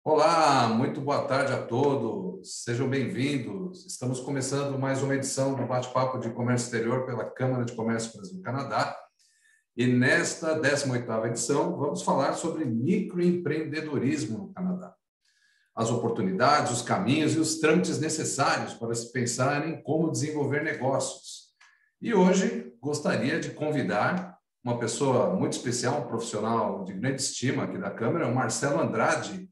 Olá, muito boa tarde a todos. Sejam bem-vindos. Estamos começando mais uma edição do Bate-Papo de Comércio Exterior pela Câmara de Comércio Brasil-Canadá. E nesta 18ª edição, vamos falar sobre microempreendedorismo no Canadá. As oportunidades, os caminhos e os trâmites necessários para se pensar em como desenvolver negócios. E hoje gostaria de convidar uma pessoa muito especial, um profissional de grande estima aqui da Câmara, o Marcelo Andrade,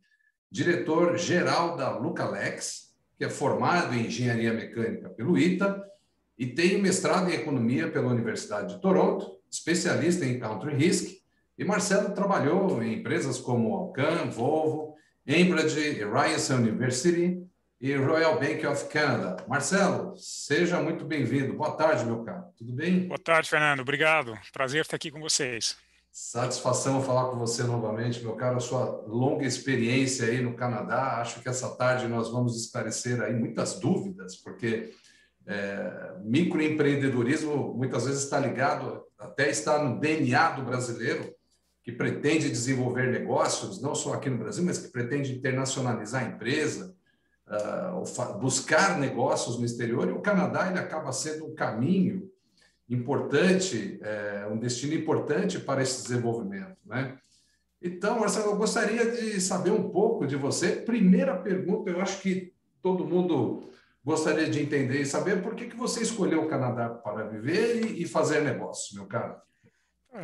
diretor-geral da Lucalex, que é formado em Engenharia Mecânica pelo ITA e tem mestrado em Economia pela Universidade de Toronto, especialista em Country Risk, e Marcelo trabalhou em empresas como Alcan, Volvo, Enbridge, Ryerson University e Royal Bank of Canada. Marcelo, seja muito bem-vindo. Boa tarde, meu caro. Tudo bem? Boa tarde, Fernando. Obrigado. Prazer estar aqui com vocês. Satisfação falar com você novamente, meu caro, a sua longa experiência aí no Canadá. Acho que essa tarde nós vamos esclarecer aí muitas dúvidas, porque microempreendedorismo muitas vezes está ligado, até está no DNA do brasileiro, que pretende desenvolver negócios, não só aqui no Brasil, mas que pretende internacionalizar a empresa, buscar negócios no exterior, e o Canadá ele acaba sendo um caminho importante, um destino importante para esse desenvolvimento, né? Então, Marcelo, eu gostaria de saber um pouco de você. Primeira pergunta, eu acho que todo mundo gostaria de entender e saber por que você escolheu o Canadá para viver e fazer negócio, meu caro.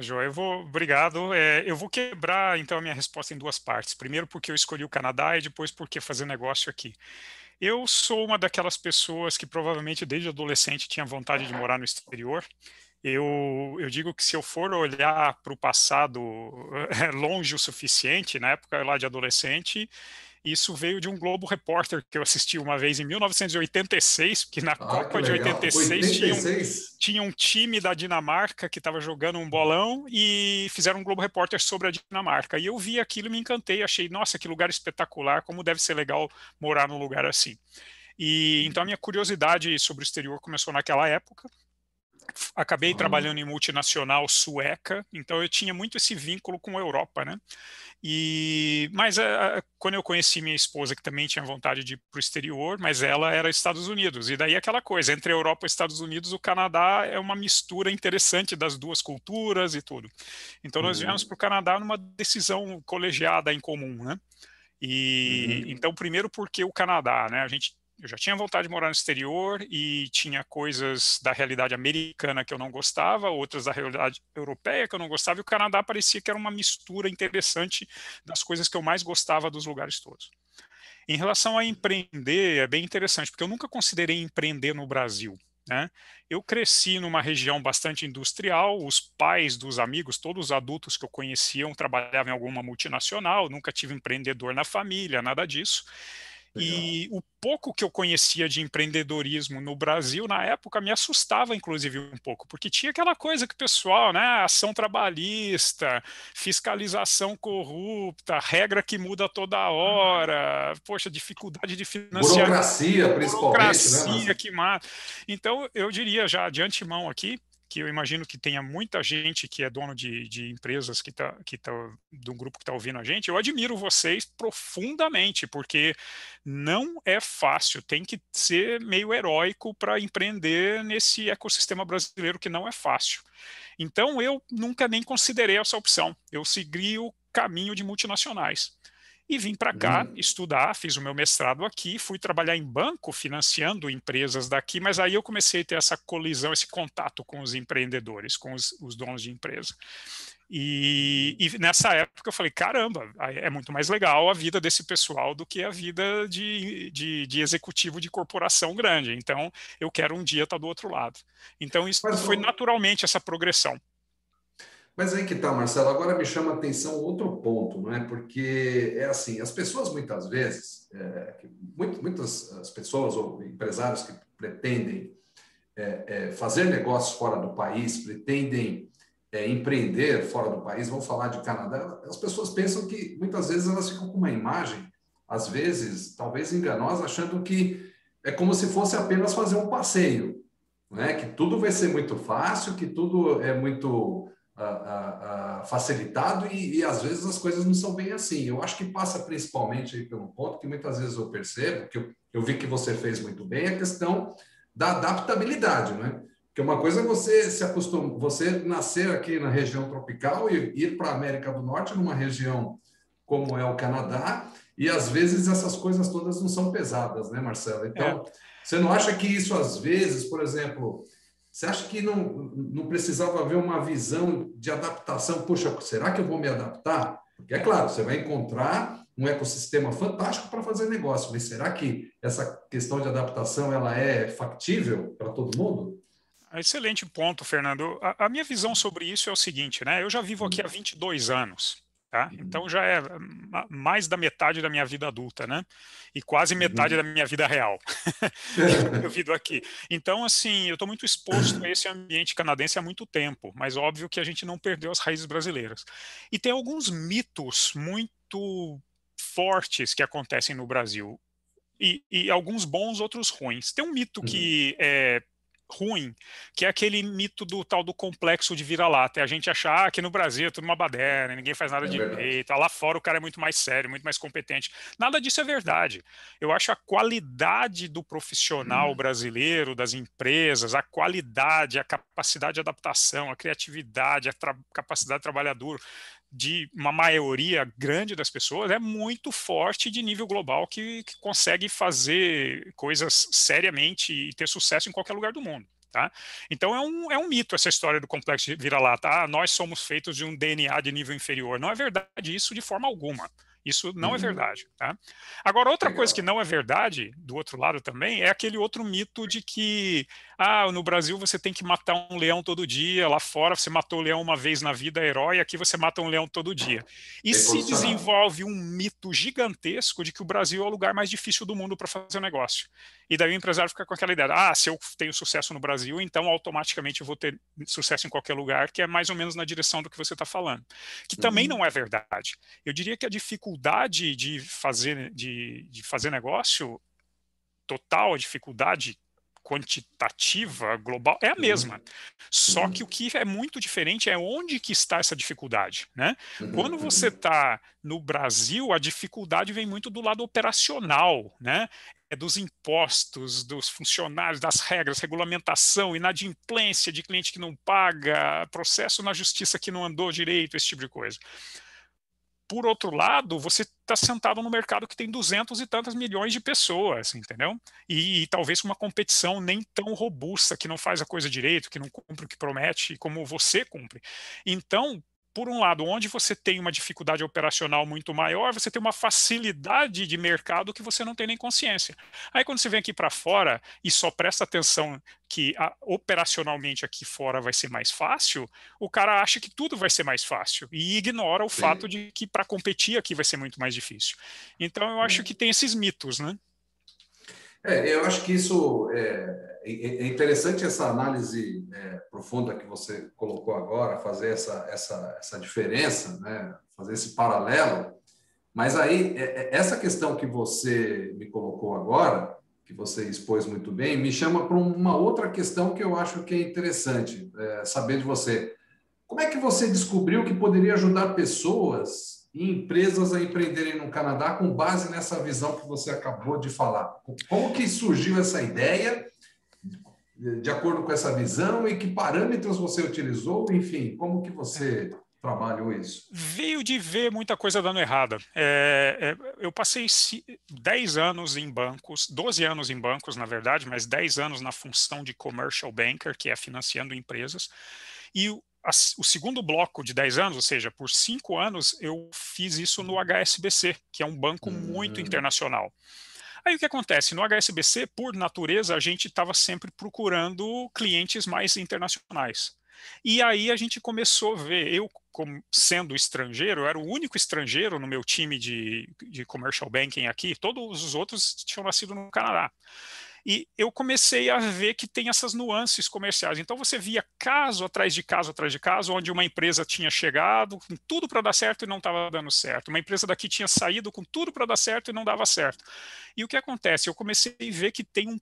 Joia, obrigado. Eu vou quebrar, então, a minha resposta em duas partes. Primeiro, porque eu escolhi o Canadá e depois, porque fazer negócio aqui. Eu sou uma daquelas pessoas que provavelmente desde adolescente tinha vontade de morar no exterior. Eu digo que se eu for olhar para o passado longe o suficiente, na época lá de adolescente, isso veio de um Globo Repórter que eu assisti uma vez em 1986, que na Ah, que Copa de legal. 86 86? tinha um time da Dinamarca que estava jogando um bolão e fizeram um Globo Repórter sobre a Dinamarca. E eu vi aquilo e me encantei, achei, nossa, que lugar espetacular, como deve ser legal morar num lugar assim. E então a minha curiosidade sobre o exterior começou naquela época. Acabei Ah, trabalhando em multinacional sueca, então eu tinha muito esse vínculo com a Europa, né? Mas quando eu conheci minha esposa, que também tinha vontade de ir para o exterior, mas ela era Estados Unidos. E daí aquela coisa, entre a Europa e Estados Unidos, o Canadá é uma mistura interessante das duas culturas e tudo. Então nós viemos uhum, para o Canadá numa decisão colegiada em comum, né? E uhum, então, primeiro porque o Canadá, né? Eu já tinha vontade de morar no exterior e tinha coisas da realidade americana que eu não gostava, outras da realidade europeia que eu não gostava, e o Canadá parecia que era uma mistura interessante das coisas que eu mais gostava dos lugares todos. Em relação a empreender, é bem interessante, porque eu nunca considerei empreender no Brasil, né? Eu cresci numa região bastante industrial, os pais dos amigos, todos os adultos que eu conhecia, trabalhavam em alguma multinacional, nunca tive empreendedor na família, nada disso. legal. E o pouco que eu conhecia de empreendedorismo no Brasil, na época, me assustava, inclusive, um pouco, porque tinha aquela coisa que o pessoal, né, ação trabalhista, fiscalização corrupta, regra que muda toda hora, poxa, dificuldade de financiamento, Burocracia, principalmente, né, burocracia Marcelo? que mata. Então, eu diria já de antemão aqui, que eu imagino que tenha muita gente que é dono de empresas do grupo que está ouvindo a gente, eu admiro vocês profundamente, porque não é fácil, tem que ser meio heróico para empreender nesse ecossistema brasileiro que não é fácil. Então, eu nunca nem considerei essa opção, eu segui o caminho de multinacionais. E vim para cá Uhum. estudar, fiz o meu mestrado aqui, fui trabalhar em banco financiando empresas daqui, mas aí eu comecei a ter essa colisão, esse contato com os empreendedores, com os donos de empresa. E nessa época eu falei, caramba, é muito mais legal a vida desse pessoal do que a vida de executivo de corporação grande. Então, eu quero um dia estar do outro lado. Então, isso Mas, foi naturalmente essa progressão. Mas aí que tá, Marcelo, agora me chama a atenção outro ponto, não é? Porque é assim, as pessoas muitas vezes, muitas as pessoas ou empresários que pretendem fazer negócios fora do país, pretendem empreender fora do país, vão falar de Canadá, as pessoas pensam que muitas vezes elas ficam com uma imagem, às vezes, talvez enganosa, achando que é como se fosse apenas fazer um passeio, não é? Que tudo vai ser muito fácil, que tudo é muito facilitado e às vezes as coisas não são bem assim. Eu acho que passa principalmente aí pelo ponto que muitas vezes eu percebo, que eu vi que você fez muito bem, a questão da adaptabilidade, né? Porque uma coisa é você se acostumar, você nascer aqui na região tropical e ir para a América do Norte, numa região como é o Canadá, e às vezes essas coisas todas não são pesadas, né, Marcelo? É, Então, você não acha que isso às vezes, por exemplo, você acha que não precisava haver uma visão de adaptação? Puxa, será que eu vou me adaptar? Porque é claro, você vai encontrar um ecossistema fantástico para fazer negócio, mas será que essa questão de adaptação ela é factível para todo mundo? excelente ponto, Fernando. A minha visão sobre isso é o seguinte, né? Eu já vivo aqui há 22 anos, tá? Então já é mais da metade da minha vida adulta, né? E quase metade da minha vida real que eu vivo aqui. Então, assim, eu estou muito exposto a esse ambiente canadense há muito tempo, mas óbvio que a gente não perdeu as raízes brasileiras. E tem alguns mitos muito fortes que acontecem no Brasil. E alguns bons, outros ruins. Tem um mito que é ruim, que é aquele mito do tal do complexo de vira-lata. É a gente achar que no Brasil é tudo uma baderna, ninguém faz nada É verdade. direito, lá fora o cara é muito mais sério, muito mais competente. Nada disso é verdade. Eu acho a qualidade do profissional brasileiro, das empresas, a qualidade, a capacidade de adaptação, a criatividade, a capacidade trabalhadora de uma maioria grande das pessoas é muito forte de nível global que consegue fazer coisas seriamente e ter sucesso em qualquer lugar do mundo. Tá? Então é um mito essa história do complexo de vira-lata. Ah, nós somos feitos de um DNA de nível inferior. Não é verdade isso de forma alguma. Isso não é verdade. Tá? Agora, outra coisa que Legal. não é verdade, do outro lado também, é aquele outro mito de que no Brasil você tem que matar um leão todo dia, lá fora você matou o leão uma vez na vida, herói, aqui você mata um leão todo dia. E Bem se posicionado. desenvolve um mito gigantesco de que o Brasil é o lugar mais difícil do mundo para fazer um negócio. E daí o empresário fica com aquela ideia, se eu tenho sucesso no Brasil, então automaticamente eu vou ter sucesso em qualquer lugar, que é mais ou menos na direção do que você está falando. Que também não é verdade. Eu diria que a dificuldade de fazer negócio total, a dificuldade quantitativa global é a mesma. Só que o que é muito diferente é onde que está essa dificuldade, né? Quando você está no Brasil, a dificuldade vem muito do lado operacional, né? É dos impostos, dos funcionários, das regras, regulamentação, inadimplência de cliente que não paga, processo na justiça que não andou direito, esse tipo de coisa. Por outro lado, você está sentado no mercado que tem 200 e tantas milhões de pessoas, entendeu? E talvez uma competição nem tão robusta, que não faz a coisa direito, que não cumpre o que promete, como você cumpre. Então, por um lado, onde você tem uma dificuldade operacional muito maior, você tem uma facilidade de mercado que você não tem nem consciência. Aí, quando você vem aqui para fora e só presta atenção que operacionalmente aqui fora vai ser mais fácil, o cara acha que tudo vai ser mais fácil e ignora o fato Sim. de que para competir aqui vai ser muito mais difícil. Então, eu acho que tem esses mitos, né? Eu acho que isso é interessante essa análise profunda que você colocou agora, fazer essa diferença, né? Fazer esse paralelo. Mas aí, essa questão que você me colocou agora, que você expôs muito bem, me chama para uma outra questão que eu acho que é interessante saber de você. Como é que você descobriu que poderia ajudar pessoas e empresas a empreenderem no Canadá com base nessa visão que você acabou de falar? Como que surgiu essa ideia, de acordo com essa visão, e que parâmetros você utilizou? Enfim, como que você trabalhou isso? Veio de ver muita coisa dando errada. Eu passei 10 anos em bancos, 12 anos em bancos, na verdade, mas 10 anos na função de commercial banker, que é financiando empresas. E o segundo bloco de 10 anos, ou seja, por 5 anos, eu fiz isso no HSBC, que é um banco muito Hum, internacional. Aí o que acontece? No HSBC, por natureza, a gente estava sempre procurando clientes mais internacionais. E aí a gente começou a ver, eu como sendo estrangeiro, eu era o único estrangeiro no meu time de commercial banking aqui, todos os outros tinham nascido no Canadá. E eu comecei a ver que tem essas nuances comerciais. Então você via caso atrás de caso atrás de caso, onde uma empresa tinha chegado com tudo para dar certo e não estava dando certo. Uma empresa daqui tinha saído com tudo para dar certo e não dava certo. E o que acontece? Eu comecei a ver que tem um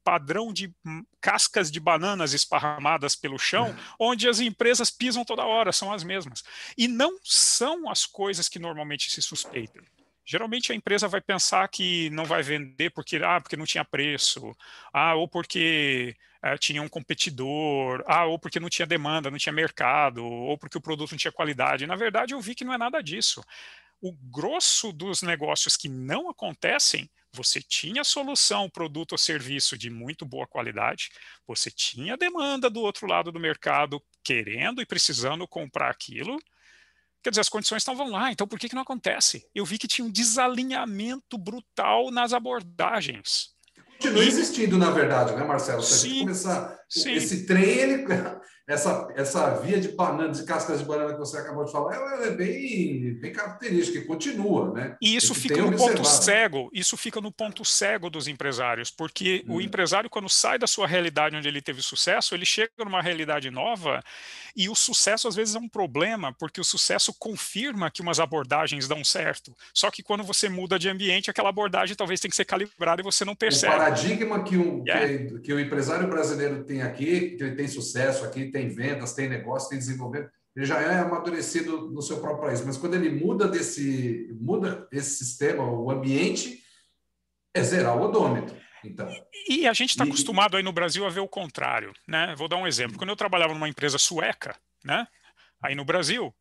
padrão de cascas de bananas esparramadas pelo chão, onde as empresas pisam toda hora, são as mesmas. E não são as coisas que normalmente se suspeitam. Geralmente a empresa vai pensar que não vai vender porque não tinha preço, ou porque tinha um competidor, ou porque não tinha demanda, não tinha mercado, ou porque o produto não tinha qualidade. Na verdade, eu vi que não é nada disso. O grosso dos negócios que não acontecem, você tinha solução, produto ou serviço de muito boa qualidade, você tinha demanda do outro lado do mercado querendo e precisando comprar aquilo. Quer dizer, as condições estavam lá, então por que não acontece? Eu vi que tinha um desalinhamento brutal nas abordagens. Continua existindo, na verdade, né, Marcelo? Se a gente Sim, começar sim. esse trem, essa via de bananas, de cascas de banana que você acabou de falar, ela é bem característica e continua, né? E A isso gente fica tem no ponto observado. cego, isso fica no ponto cego dos empresários, porque o empresário, quando sai da sua realidade onde ele teve sucesso, ele chega numa realidade nova e o sucesso às vezes é um problema, porque o sucesso confirma que umas abordagens dão certo. Só que quando você muda de ambiente, aquela abordagem talvez tenha que ser calibrada e você não O percebe. paradigma Yeah. que o empresário brasileiro tem aqui, que ele tem sucesso aqui, tem vendas, tem negócio, tem desenvolvimento, ele já é amadurecido no seu próprio país. Mas quando ele muda esse sistema, o ambiente, é zerar o odômetro. Então, E a gente está e, acostumado aí no Brasil a ver o contrário, né? Vou dar um exemplo. Quando eu trabalhava numa empresa sueca, né? Aí no Brasil,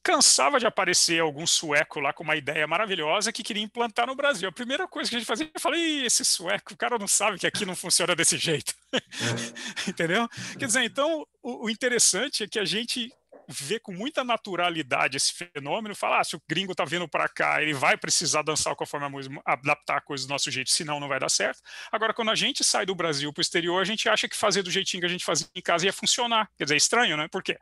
cansava de aparecer algum sueco lá com uma ideia maravilhosa que queria implantar no Brasil. A primeira coisa que a gente fazia, eu falei, esse sueco, o cara não sabe que aqui não funciona desse jeito. Entendeu? Quer dizer, então, o interessante é que a gente vê com muita naturalidade esse fenômeno, fala, se o gringo tá vindo para cá, ele vai precisar dançar conforme a música, adaptar a coisa do nosso jeito, senão não vai dar certo. Agora, quando a gente sai do Brasil para o exterior, a gente acha que fazer do jeitinho que a gente fazia em casa ia funcionar. Quer dizer, é estranho, né? Por quê?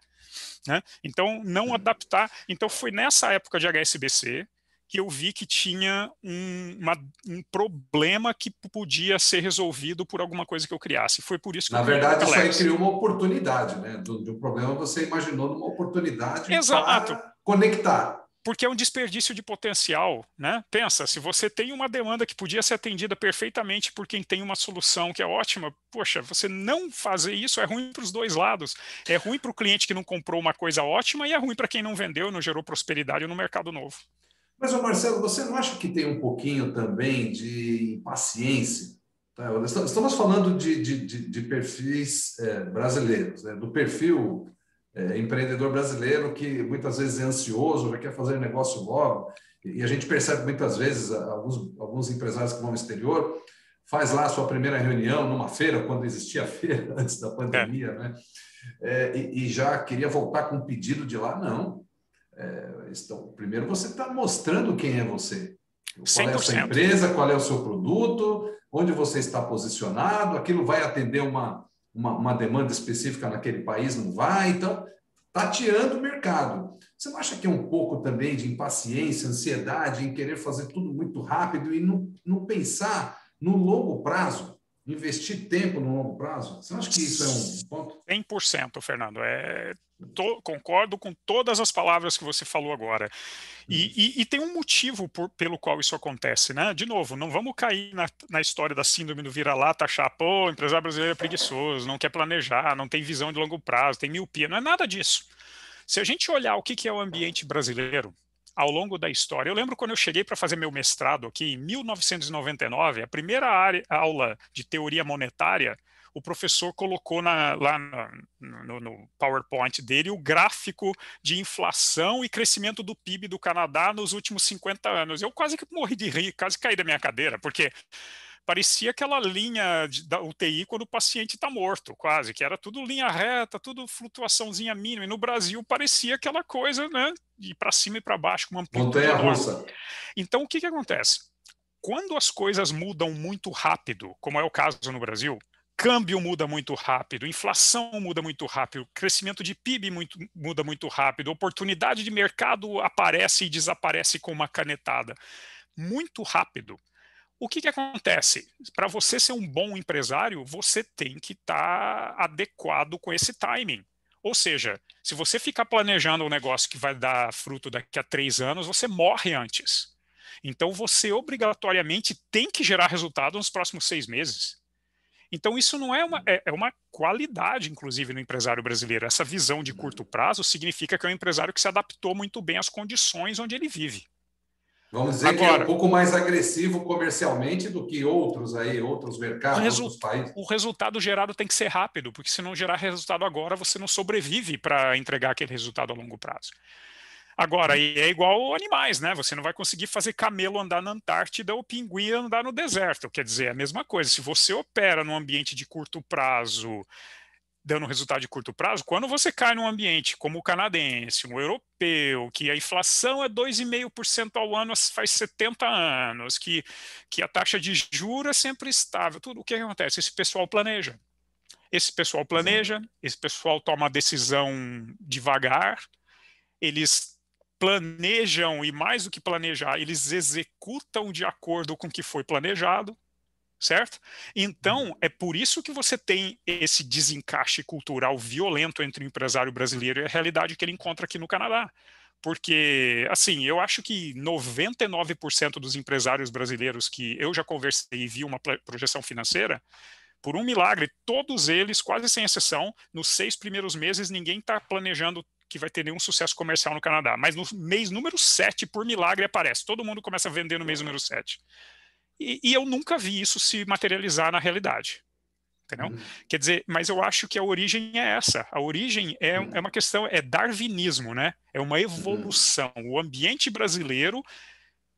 Né? Então, não adaptar. Então, foi nessa época de HSBC que eu vi que tinha um problema que podia ser resolvido por alguma coisa que eu criasse. Foi por isso que eu na criei a verdade, isso aí Localex. criou uma oportunidade, né? De um problema, você imaginou numa oportunidade Exato, para conectar. porque é um desperdício de potencial, né? Pensa, se você tem uma demanda que podia ser atendida perfeitamente por quem tem uma solução que é ótima, poxa, você não fazer isso é ruim para os dois lados. É ruim para o cliente que não comprou uma coisa ótima e é ruim para quem não vendeu, não gerou prosperidade no mercado novo. Mas, ô Marcelo, você não acha que tem um pouquinho também de impaciência? Tá? Estamos falando de perfis brasileiros, né? Do perfil empreendedor brasileiro que muitas vezes é ansioso, já quer fazer negócio logo, e a gente percebe muitas vezes alguns empresários que vão ao exterior, faz lá a sua primeira reunião numa feira, quando existia feira antes da É. pandemia, né? E já queria voltar com um pedido de lá, não. Então, primeiro você está mostrando quem é você, qual é a sua 100%. empresa, qual é o seu produto, onde você está posicionado, aquilo vai atender uma demanda específica naquele país, não vai, então, tateando o mercado. Você não acha que é um pouco também de impaciência, ansiedade em querer fazer tudo muito rápido e não pensar no longo prazo, investir tempo no longo prazo? Você não acha que isso é um ponto? 100%, Fernando. Concordo com todas as palavras que você falou agora. E tem um motivo pelo qual isso acontece, né? De novo, não vamos cair na história da síndrome do vira-lata, achar, pô, o empresário brasileiro é preguiçoso, não quer planejar, não tem visão de longo prazo, tem miopia. Não é nada disso. Se a gente olhar o que é o ambiente brasileiro ao longo da história, eu lembro quando eu cheguei para fazer meu mestrado aqui em 1999, a primeira aula de teoria monetária, o professor colocou lá no PowerPoint dele o gráfico de inflação e crescimento do PIB do Canadá nos últimos 50 anos. Eu quase que morri de rir, quase caí da minha cadeira, porque parecia aquela linha da UTI quando o paciente está morto, quase, que era tudo linha reta, tudo flutuaçãozinha mínima. E no Brasil parecia aquela coisa, né, de para cima e para baixo, com uma amplitude enorme. Montanha-russa. Então, o que acontece? Quando as coisas mudam muito rápido, como é o caso no Brasil, câmbio muda muito rápido, inflação muda muito rápido, crescimento de PIB muda muito rápido, oportunidade de mercado aparece e desaparece com uma canetada. Muito rápido. O que acontece? Para você ser um bom empresário, você tem que estar adequado com esse timing. Ou seja, se você ficar planejando um negócio que vai dar fruto daqui a 3 anos, você morre antes. Então, você obrigatoriamente tem que gerar resultado nos próximos 6 meses. Então, isso não é uma qualidade, inclusive, no empresário brasileiro. Essa visão de curto prazo significa que é um empresário que se adaptou muito bem às condições onde ele vive. Vamos dizer que é um Agora, pouco mais agressivo comercialmente do que outros aí, outros mercados, outros países. o resultado gerado tem que ser rápido, porque se não gerar resultado agora, você não sobrevive para entregar aquele resultado a longo prazo. Agora, é igual animais, né? Você não vai conseguir fazer camelo andar na Antártida ou pinguim andar no deserto. Quer dizer, é a mesma coisa. Se você opera num ambiente de curto prazo, dando resultado de curto prazo, quando você cai num ambiente como o canadense, um europeu, que a inflação é 2,5% ao ano faz 70 anos, que a taxa de juros é sempre estável, tudo o que acontece? Esse pessoal planeja. Exato. Esse pessoal toma a decisão devagar, eles planejam e mais do que planejar, eles executam de acordo com o que foi planejado, certo? Então, é por isso que você tem esse desencaixe cultural violento entre o empresário brasileiro e a realidade que ele encontra aqui no Canadá. Porque, assim, eu acho que 99% dos empresários brasileiros que eu já conversei e vi uma projeção financeira, por um milagre, todos eles, quase sem exceção, nos 6 primeiros meses, ninguém está planejando que vai ter nenhum sucesso comercial no Canadá. Mas no mês número 7, por milagre, aparece. Todo mundo começa a vender no mês número 7. E eu nunca vi isso se materializar na realidade. Entendeu? Quer dizer, mas eu acho que a origem é essa. A origem é uma questão, é darwinismo, né? É uma evolução. O ambiente brasileiro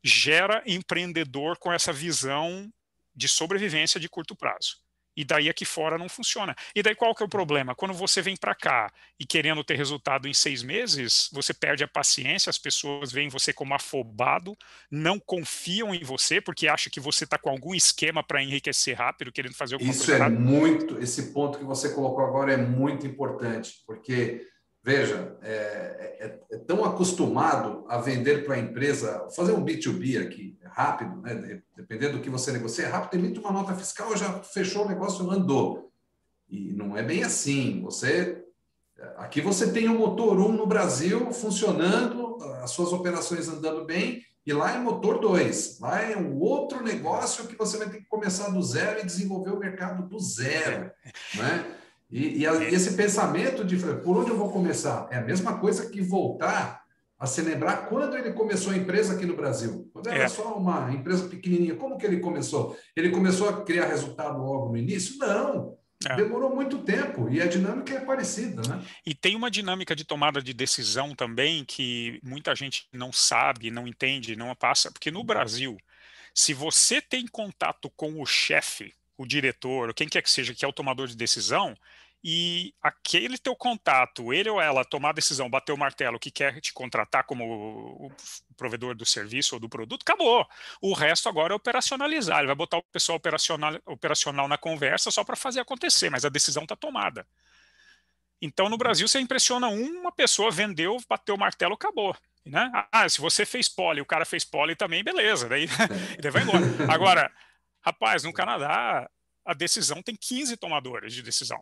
gera empreendedor com essa visão de sobrevivência de curto prazo. E daí aqui fora não funciona. E daí qual que é o problema? Quando você vem para cá e querendo ter resultado em 6 meses, você perde a paciência, as pessoas veem você como afobado, não confiam em você, porque acham que você está com algum esquema para enriquecer rápido, querendo fazer alguma Isso coisa é rápido. muito, esse ponto que você colocou agora é muito importante, porque, veja, é tão acostumado a vender para a empresa, fazer um B2B aqui, rápido, né? Dependendo do que você negocia, é rápido, emite uma nota fiscal, já fechou o negócio, andou. E não é bem assim. Aqui você tem o motor 1 no Brasil funcionando, as suas operações andando bem, e lá é motor 2. Lá é um outro negócio que você vai ter que começar do zero e desenvolver o mercado do zero. Né? E esse pensamento de por onde eu vou começar? É a mesma coisa que voltar a se lembrar quando ele começou a empresa aqui no Brasil. Quando era só uma empresa pequenininha. Como que ele começou? Ele começou a criar resultado logo no início? Não. Demorou muito tempo e a dinâmica é parecida, né? E tem uma dinâmica de tomada de decisão também que muita gente não sabe, não entende, não passa, porque no Brasil, se você tem contato com o chefe, o diretor, ou quem quer que seja que é o tomador de decisão, e aquele teu contato, ele ou ela tomar a decisão, bater o martelo que quer te contratar como o provedor do serviço ou do produto, acabou. O resto agora é operacionalizar. Ele vai botar o pessoal operacional na conversa só para fazer acontecer, mas a decisão está tomada. Então, no Brasil, você impressiona uma pessoa, vendeu, bateu o martelo, acabou. Né? Ah, se você fez pole, o cara fez pole também, beleza, daí, daí vai embora. Agora, rapaz, no Canadá, a decisão tem 15 tomadores de decisão.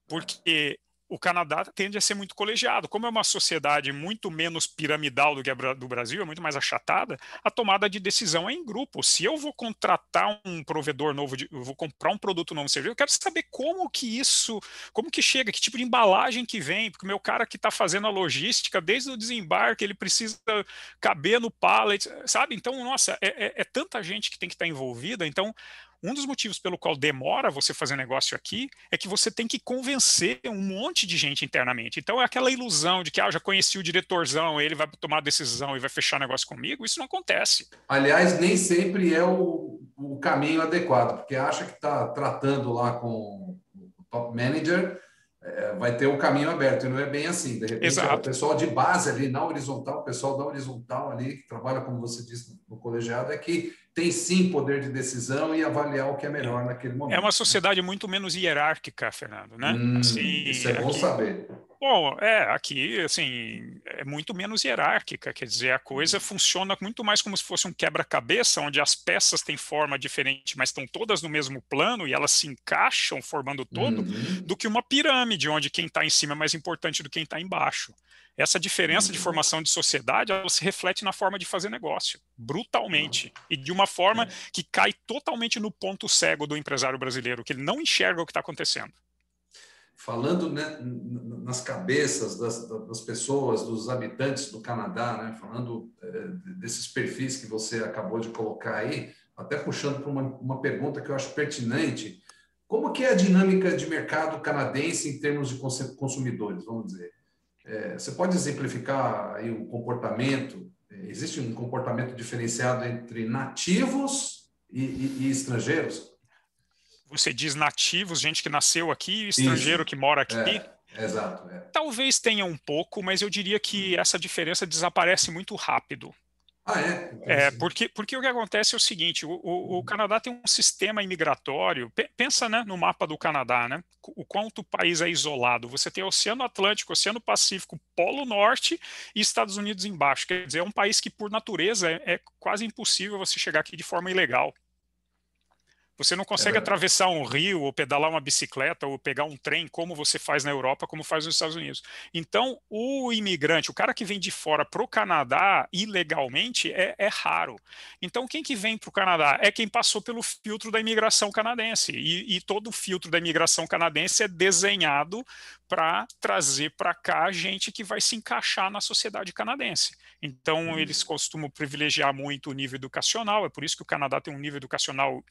Porque o Canadá tende a ser muito colegiado. Como é uma sociedade muito menos piramidal do que a do Brasil, é muito mais achatada, a tomada de decisão é em grupo. Se eu vou contratar um provedor novo, eu vou comprar um produto novo, serviço, eu quero saber como que chega, que tipo de embalagem que vem, porque o meu cara que está fazendo a logística, desde o desembarque, ele precisa caber no pallet, sabe? Então, nossa, é tanta gente que tem que estar envolvida, então um dos motivos pelo qual demora você fazer negócio aqui é que você tem que convencer um monte de gente internamente. Então é aquela ilusão de que eu já conheci o diretorzão, ele vai tomar a decisão e vai fechar negócio comigo. Isso não acontece. Aliás, nem sempre é o caminho adequado, porque acha que está tratando lá com o top manager, vai ter o caminho aberto, e não é bem assim. De repente, o Exato. pessoal de base ali na horizontal, o pessoal da horizontal ali, que trabalha, como você disse, no colegiado, é que tem sim poder de decisão e avaliar o que é melhor naquele momento. É uma sociedade muito menos hierárquica, Fernando, né? Assim, Isso é bom aqui, saber. Bom, aqui, assim, é muito menos hierárquica, quer dizer, a coisa funciona muito mais como se fosse um quebra-cabeça, onde as peças têm forma diferente, mas estão todas no mesmo plano e elas se encaixam formando todo, do Uhum. que uma pirâmide, onde quem está em cima é mais importante do que quem está embaixo. Essa diferença de Muito bom. formação de sociedade, ela se reflete na forma de fazer negócio, brutalmente, Não. e de uma forma É. que cai totalmente no ponto cego do empresário brasileiro, que ele não enxerga o que está acontecendo. Falando, né, nas cabeças das pessoas, dos habitantes do Canadá, né, falando desses perfis que você acabou de colocar aí, até puxando para uma pergunta que eu acho pertinente, como que é a dinâmica de mercado canadense em termos de consumidores, vamos dizer? Você pode exemplificar aí o comportamento? Existe um comportamento diferenciado entre nativos e estrangeiros? Você diz nativos, gente que nasceu aqui, estrangeiro Isso, que mora aqui. exato. Talvez tenha um pouco, mas eu diria que essa diferença desaparece muito rápido. Ah, é? Interessante. Porque o que acontece é o seguinte: o Canadá tem um sistema imigratório. Pensa, né, no mapa do Canadá, né? O quanto o país é isolado. Você tem o Oceano Atlântico, Oceano Pacífico, Polo Norte e Estados Unidos embaixo. Quer dizer, é um país que, por natureza, é quase impossível você chegar aqui de forma ilegal. Você não É consegue verdade. atravessar um rio, ou pedalar uma bicicleta, ou pegar um trem, como você faz na Europa, como faz nos Estados Unidos. Então, o imigrante, o cara que vem de fora para o Canadá ilegalmente, é raro. Então, quem que vem para o Canadá? É quem passou pelo filtro da imigração canadense. E todo o filtro da imigração canadense é desenhado para trazer para cá gente que vai se encaixar na sociedade canadense. Então, eles costumam privilegiar muito o nível educacional, é por isso que o Canadá tem um nível educacional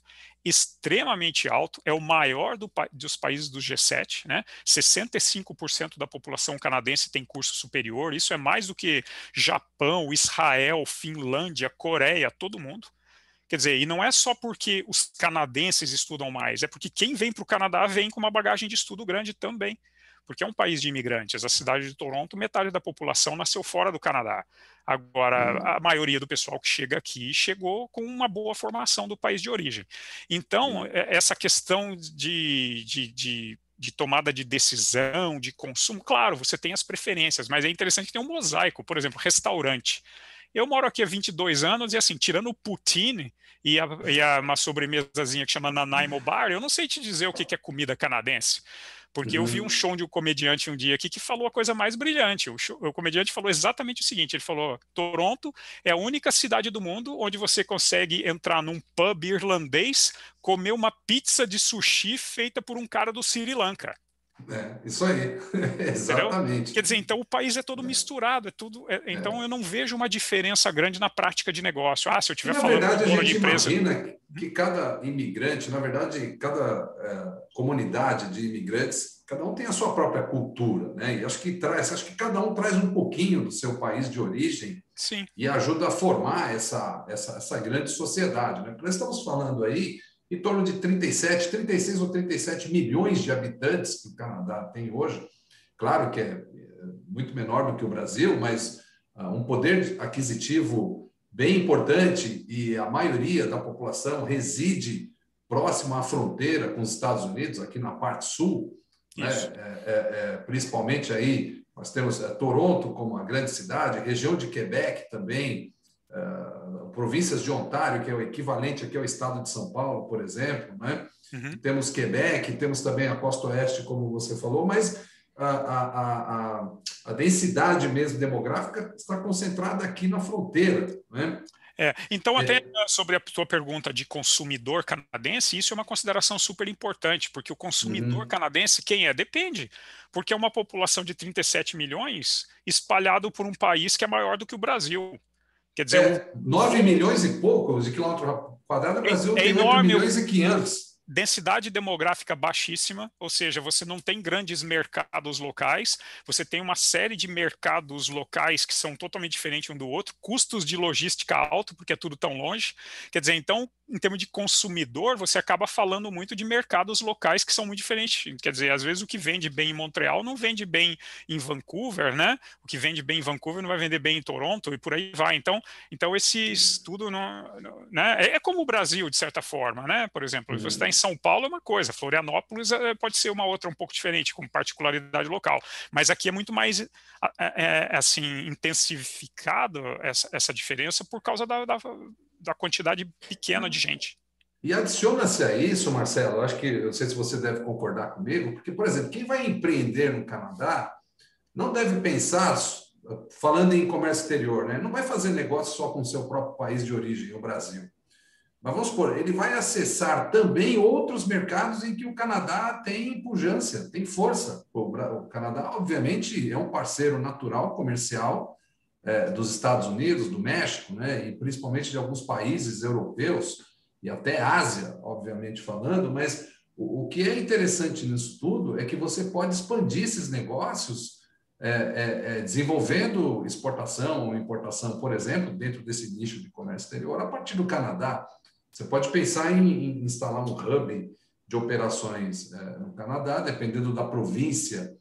extremamente alto, é o maior dos países do G7, né? 65% da população canadense tem curso superior, isso é mais do que Japão, Israel, Finlândia, Coreia, todo mundo. Quer dizer, e não é só porque os canadenses estudam mais, é porque quem vem para o Canadá vem com uma bagagem de estudo grande também. Porque é um país de imigrantes. A cidade de Toronto, metade da população nasceu fora do Canadá. Agora, a maioria do pessoal que chega aqui chegou com uma boa formação do país de origem. Então, essa questão de tomada de decisão, de consumo, claro, você tem as preferências, mas é interessante que tem um mosaico, por exemplo, restaurante. Eu moro aqui há 22 anos e, assim, tirando o poutine uma sobremesazinha que chama Nanaimo Bar, eu não sei te dizer o que é comida canadense. Porque eu vi um Uhum. show de um comediante um dia aqui que falou a coisa mais brilhante. O comediante falou exatamente o seguinte: ele falou, Toronto é a única cidade do mundo onde você consegue entrar num pub irlandês, comer uma pizza de sushi feita por um cara do Sri Lanka. Isso aí, Entendeu? exatamente. Quer dizer, então o país é todo misturado, então eu não vejo uma diferença grande na prática de negócio. Ah, se eu E, estiver na falando com o verdade, a dono de gente empresa. imagina que cada imigrante, na verdade, cada comunidade de imigrantes, cada um tem a sua própria cultura, né? E acho que cada um traz um pouquinho do seu país de origem Sim, e ajuda a formar essa grande sociedade, né? Porque nós estamos falando aí em torno de 37, 36 ou 37 milhões de habitantes que o Canadá tem hoje. Claro que é muito menor do que o Brasil, mas um poder aquisitivo bem importante e a maioria da população reside próximo à fronteira com os Estados Unidos, aqui na parte sul, né? isso. Principalmente aí nós temos Toronto como uma grande cidade, região de Quebec também, províncias de Ontário, que é o equivalente aqui ao estado de São Paulo, por exemplo, né? Uhum. Temos Quebec, temos também a costa oeste, como você falou, mas a densidade mesmo demográfica está concentrada aqui na fronteira, né? Então, até sobre a tua pergunta de consumidor canadense, isso é uma consideração super importante, porque o consumidor Uhum. canadense, quem é? Depende, porque é uma população de 37 milhões espalhado por um país que é maior do que o Brasil. Quer dizer, o 9 volume milhões e poucos de quilômetro quadrado, o Brasil é tem 8 enorme, milhões e 500. densidade demográfica baixíssima, ou seja, você não tem grandes mercados locais, você tem uma série de mercados locais que são totalmente diferentes um do outro, custos de logística alto, porque é tudo tão longe. Quer dizer, então, em termos de consumidor, você acaba falando muito de mercados locais que são muito diferentes. Quer dizer, às vezes o que vende bem em Montreal não vende bem em Vancouver, né? O que vende bem em Vancouver não vai vender bem em Toronto e por aí vai. Então esse estudo né? É como o Brasil, de certa forma, né? Por exemplo, você está em São Paulo é uma coisa, Florianópolis pode ser uma outra um pouco diferente, com particularidade local. Mas aqui é muito mais assim, intensificado essa diferença por causa da quantidade pequena de gente. E adiciona-se a isso, Marcelo, acho que, eu não sei se você deve concordar comigo, porque, por exemplo, quem vai empreender no Canadá não deve pensar, falando em comércio exterior, né? Não vai fazer negócio só com o seu próprio país de origem, o Brasil. Mas vamos supor, ele vai acessar também outros mercados em que o Canadá tem pujança, tem força. O Canadá, obviamente, é um parceiro natural, comercial, dos Estados Unidos, do México, né? E principalmente de alguns países europeus e até Ásia, obviamente falando, mas o que é interessante nisso tudo é que você pode expandir esses negócios desenvolvendo exportação ou importação, por exemplo, dentro desse nicho de comércio exterior, a partir do Canadá. Você pode pensar em instalar um hub de operações no Canadá, dependendo da província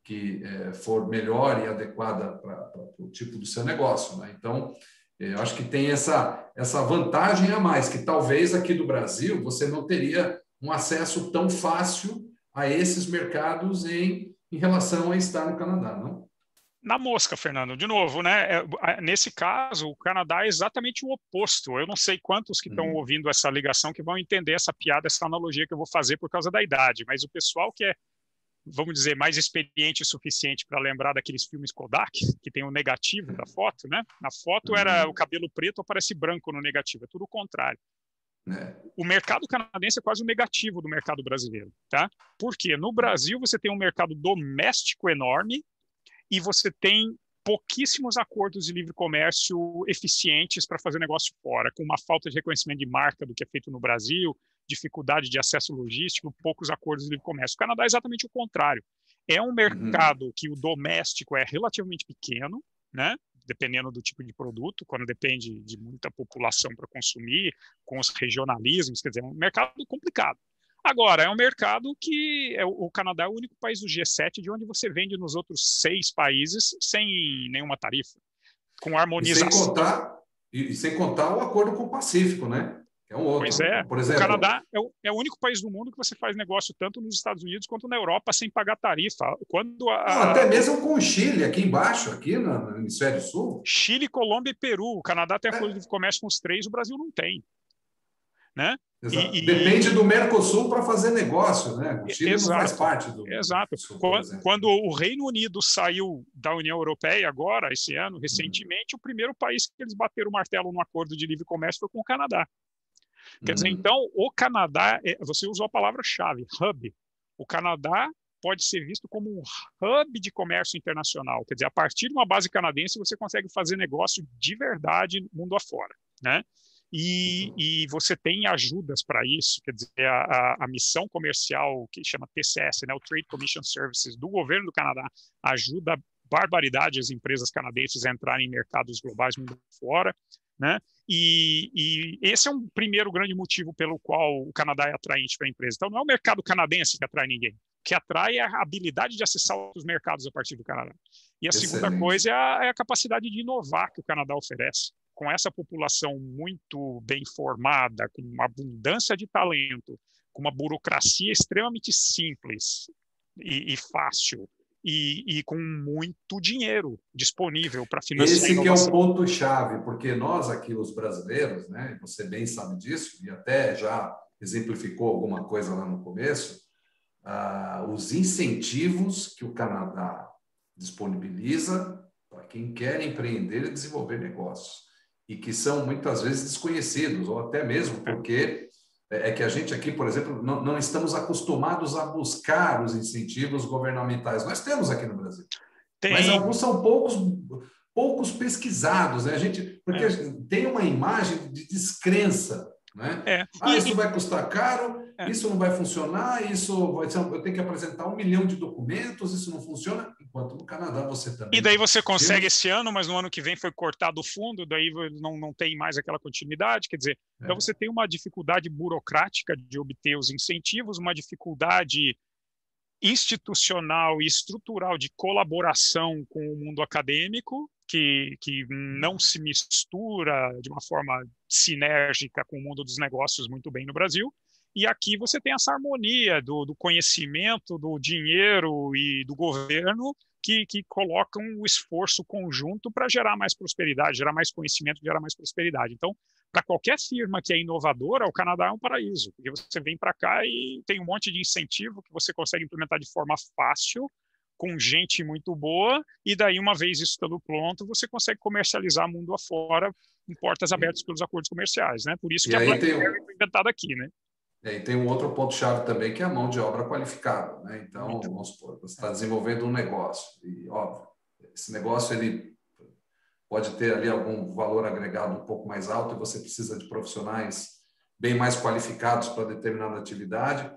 que for melhor e adequada para o tipo do seu negócio, né? Então, eu acho que tem essa vantagem a mais, que talvez aqui do Brasil você não teria um acesso tão fácil a esses mercados em relação a estar no Canadá, não? Na mosca, Fernando, de novo, né? Nesse caso, o Canadá é exatamente o oposto. Eu não sei quantos que estão ouvindo essa ligação que vão entender essa piada, essa analogia que eu vou fazer por causa da idade, mas o pessoal que é, vamos dizer, mais experiente o suficiente para lembrar daqueles filmes Kodak, que tem o negativo da foto, né? Na foto era o cabelo preto, aparece branco no negativo, é tudo o contrário. O mercado canadense é quase o negativo do mercado brasileiro, tá? Porque no Brasil você tem um mercado doméstico enorme e você tem pouquíssimos acordos de livre comércio eficientes para fazer negócio fora, com uma falta de reconhecimento de marca do que é feito no Brasil, dificuldade de acesso logístico, poucos acordos de livre comércio. O Canadá é exatamente o contrário. É um mercado que o doméstico é relativamente pequeno, né? Dependendo do tipo de produto, quando depende de muita população para consumir, com os regionalismos, quer dizer, é um mercado complicado. Agora, é um mercado que o Canadá é o único país do G7 de onde você vende nos outros 6 países sem nenhuma tarifa, com harmonização. E sem contar o acordo com o Pacífico, né? É um outro. Pois é. Por exemplo, o Canadá é o único país do mundo que você faz negócio tanto nos Estados Unidos quanto na Europa sem pagar tarifa. Até mesmo com o Chile, aqui embaixo, aqui no Hemisfério Sul. Chile, Colômbia e Peru. O Canadá tem acordo de comércio com os 3, o Brasil não tem. Né? Depende do Mercosul para fazer negócio, né? O Chile não faz parte do Sul, quando o Reino Unido saiu da União Europeia agora, esse ano, recentemente, o primeiro país que eles bateram o martelo no acordo de livre comércio foi com o Canadá. Quer dizer, então, o Canadá, você usou a palavra-chave, hub. O Canadá pode ser visto como um hub de comércio internacional. Quer dizer, a partir de uma base canadense, você consegue fazer negócio de verdade mundo afora, né? E você tem ajudas para isso, quer dizer, a missão comercial que chama TCS, né, o Trade Commission Services, do governo do Canadá, ajuda barbaridade as empresas canadenses a entrarem em mercados globais mundo fora, né? E esse é um primeiro grande motivo pelo qual o Canadá é atraente para a empresa. Então, não é o mercado canadense que atrai ninguém. O que atrai é a habilidade de acessar outros mercados a partir do Canadá. E a segunda coisa é a capacidade de inovar que o Canadá oferece. Com essa população muito bem formada, com uma abundância de talento, com uma burocracia extremamente simples e fácil, e com muito dinheiro disponível para financiar a inovação. Esse que é o ponto-chave, porque nós aqui, os brasileiros, né, você bem sabe disso, e até já exemplificou alguma coisa lá no começo, os incentivos que o Canadá disponibiliza para quem quer empreender e desenvolver negócios, e que são muitas vezes desconhecidos, ou até mesmo porque é que a gente aqui, por exemplo, não estamos acostumados a buscar os incentivos governamentais. Nós temos aqui no Brasil, mas alguns são poucos pesquisados, né? Porque tem uma imagem de descrença, né? Isso vai custar caro, isso não vai funcionar, eu tenho que apresentar 1 milhão de documentos, isso não funciona. enquanto no Canadá você também E daí tem você consegue incentivos. esse ano, mas no ano que vem foi cortado o fundo, daí não tem mais aquela continuidade, quer dizer, então É, você tem uma dificuldade burocrática de obter os incentivos, uma dificuldade institucional e estrutural de colaboração com o mundo acadêmico, que não se mistura de uma forma sinérgica com o mundo dos negócios muito bem no Brasil. E aqui você tem essa harmonia do conhecimento, do dinheiro e do governo que colocam o esforço conjunto para gerar mais prosperidade, gerar mais conhecimento, gerar mais prosperidade. Então, para qualquer firma que é inovadora, o Canadá é um paraíso, porque você vem para cá e tem um monte de incentivo que você consegue implementar de forma fácil, com gente muito boa, e daí, uma vez isso estando pronto, você consegue comercializar mundo afora em portas abertas pelos acordos comerciais, né? Por isso e que a aí BlackBerry foi inventada aqui, né? tem um outro ponto-chave também, que é a mão de obra qualificada, né? Então, Muito. vamos supor, você está desenvolvendo um negócio, e, óbvio, esse negócio ele pode ter ali algum valor agregado um pouco mais alto e você precisa de profissionais bem mais qualificados para determinada atividade.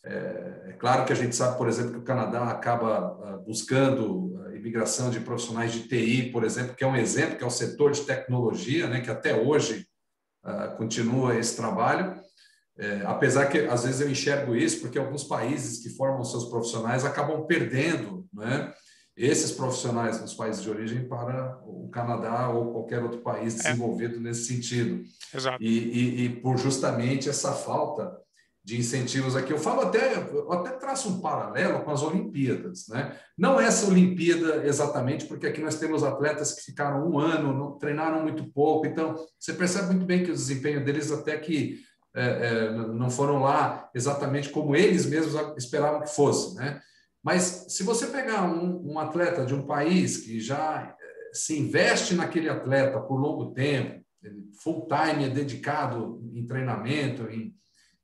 É claro que a gente sabe, por exemplo, que o Canadá acaba buscando a imigração de profissionais de TI, por exemplo, que é um exemplo, que é o setor de tecnologia, né, que até hoje continua esse trabalho. Apesar que, às vezes, eu enxergo isso porque alguns países que formam seus profissionais acabam perdendo, né, esses profissionais dos países de origem para o Canadá ou qualquer outro país É, desenvolvido nesse sentido. exato. E por justamente essa falta de incentivos aqui, eu até traço um paralelo com as Olimpíadas, né? Não essa Olimpíada exatamente, porque aqui nós temos atletas que ficaram um ano, não, treinaram muito pouco, então você percebe muito bem que o desempenho deles até que não foram lá exatamente como eles mesmos esperavam que fosse, né? Mas se você pegar um atleta de um país que já se investe naquele atleta por longo tempo, full time é dedicado em treinamento,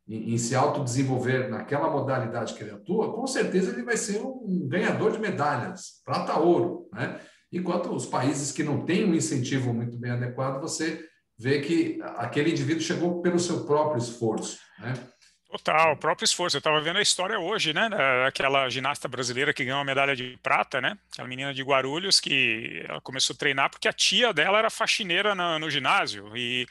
em se autodesenvolver naquela modalidade que ele atua, com certeza ele vai ser um ganhador de medalhas, prata, ouro, né? Enquanto os países que não têm um incentivo muito bem adequado, você vê que aquele indivíduo chegou pelo seu próprio esforço, né? Total, o próprio esforço. Eu estava vendo a história hoje, né, daquela ginasta brasileira que ganhou a medalha de prata, né, aquela menina de Guarulhos que ela começou a treinar porque a tia dela era faxineira no ginásio e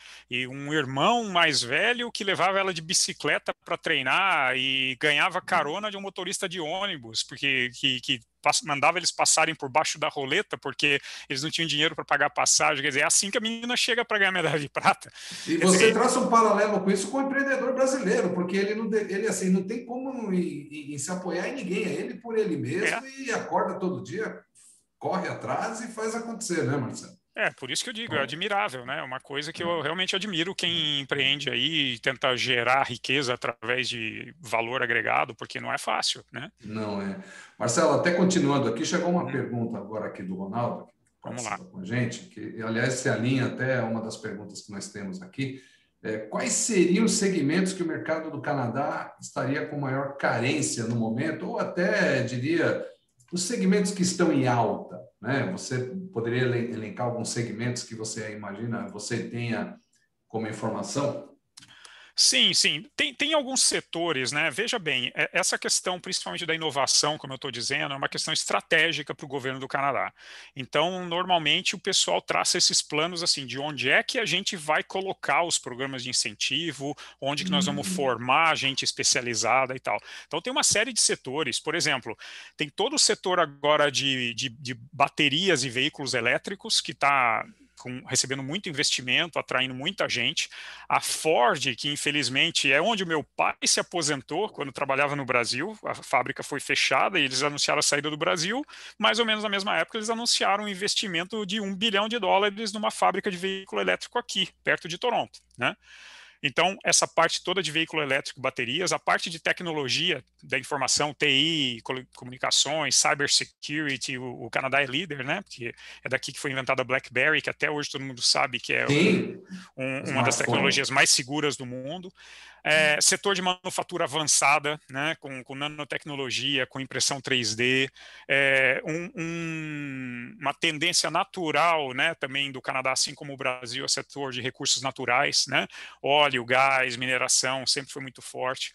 um irmão mais velho que levava ela de bicicleta para treinar e ganhava carona de um motorista de ônibus, porque que mandava eles passarem por baixo da roleta porque eles não tinham dinheiro para pagar passagem. Quer dizer, é assim que a menina chega para ganhar a medalha de prata. E Quer você dizer, traça um paralelo com isso com o empreendedor brasileiro, porque ele assim, não tem como em se apoiar em ninguém, é ele por ele é, mesmo e acorda todo dia, corre atrás e faz acontecer, né, Marcelo? Por isso que eu digo, é Então, admirável, né? É uma coisa que eu é, realmente admiro é, quem empreende aí e tenta gerar riqueza através de valor agregado, porque não é fácil, né? não é. Marcelo, até continuando aqui, chegou uma Uhum. pergunta agora aqui do Ronaldo, que Vamos lá. participa com a gente, que, aliás, se alinha até uma das perguntas que nós temos aqui. Quais seriam os segmentos que o mercado do Canadá estaria com maior carência no momento, ou até, diria, os segmentos que estão em alta, né? Você poderia elencar alguns segmentos que você imagina, você tenha como informação? Sim, sim. Tem alguns setores, né? Veja bem, essa questão, principalmente da inovação, como eu estou dizendo, é uma questão estratégica para o governo do Canadá. Então, normalmente, o pessoal traça esses planos assim, de onde é que a gente vai colocar os programas de incentivo, onde que nós vamos Uhum. formar gente especializada e tal. Então, tem uma série de setores. Por exemplo, tem todo o setor agora de baterias e veículos elétricos, que está recebendo muito investimento, atraindo muita gente. A Ford, que infelizmente é onde o meu pai se aposentou quando trabalhava no Brasil, a fábrica foi fechada e eles anunciaram a saída do Brasil. Mais ou menos na mesma época, eles anunciaram um investimento de US$ 1 bilhão numa fábrica de veículo elétrico aqui, perto de Toronto, né? Então, essa parte toda de veículo elétrico, baterias, a parte de tecnologia da informação, TI, comunicações, cybersecurity, o Canadá é líder, né? Porque é daqui que foi inventada a BlackBerry, que até hoje todo mundo sabe que é Sim, uma das smartphone. tecnologias mais seguras do mundo. Setor de manufatura avançada, né, com nanotecnologia, com impressão 3D, uma tendência natural, né, também do Canadá, assim como o Brasil, é setor de recursos naturais, né, óleo, gás, mineração, sempre foi muito forte.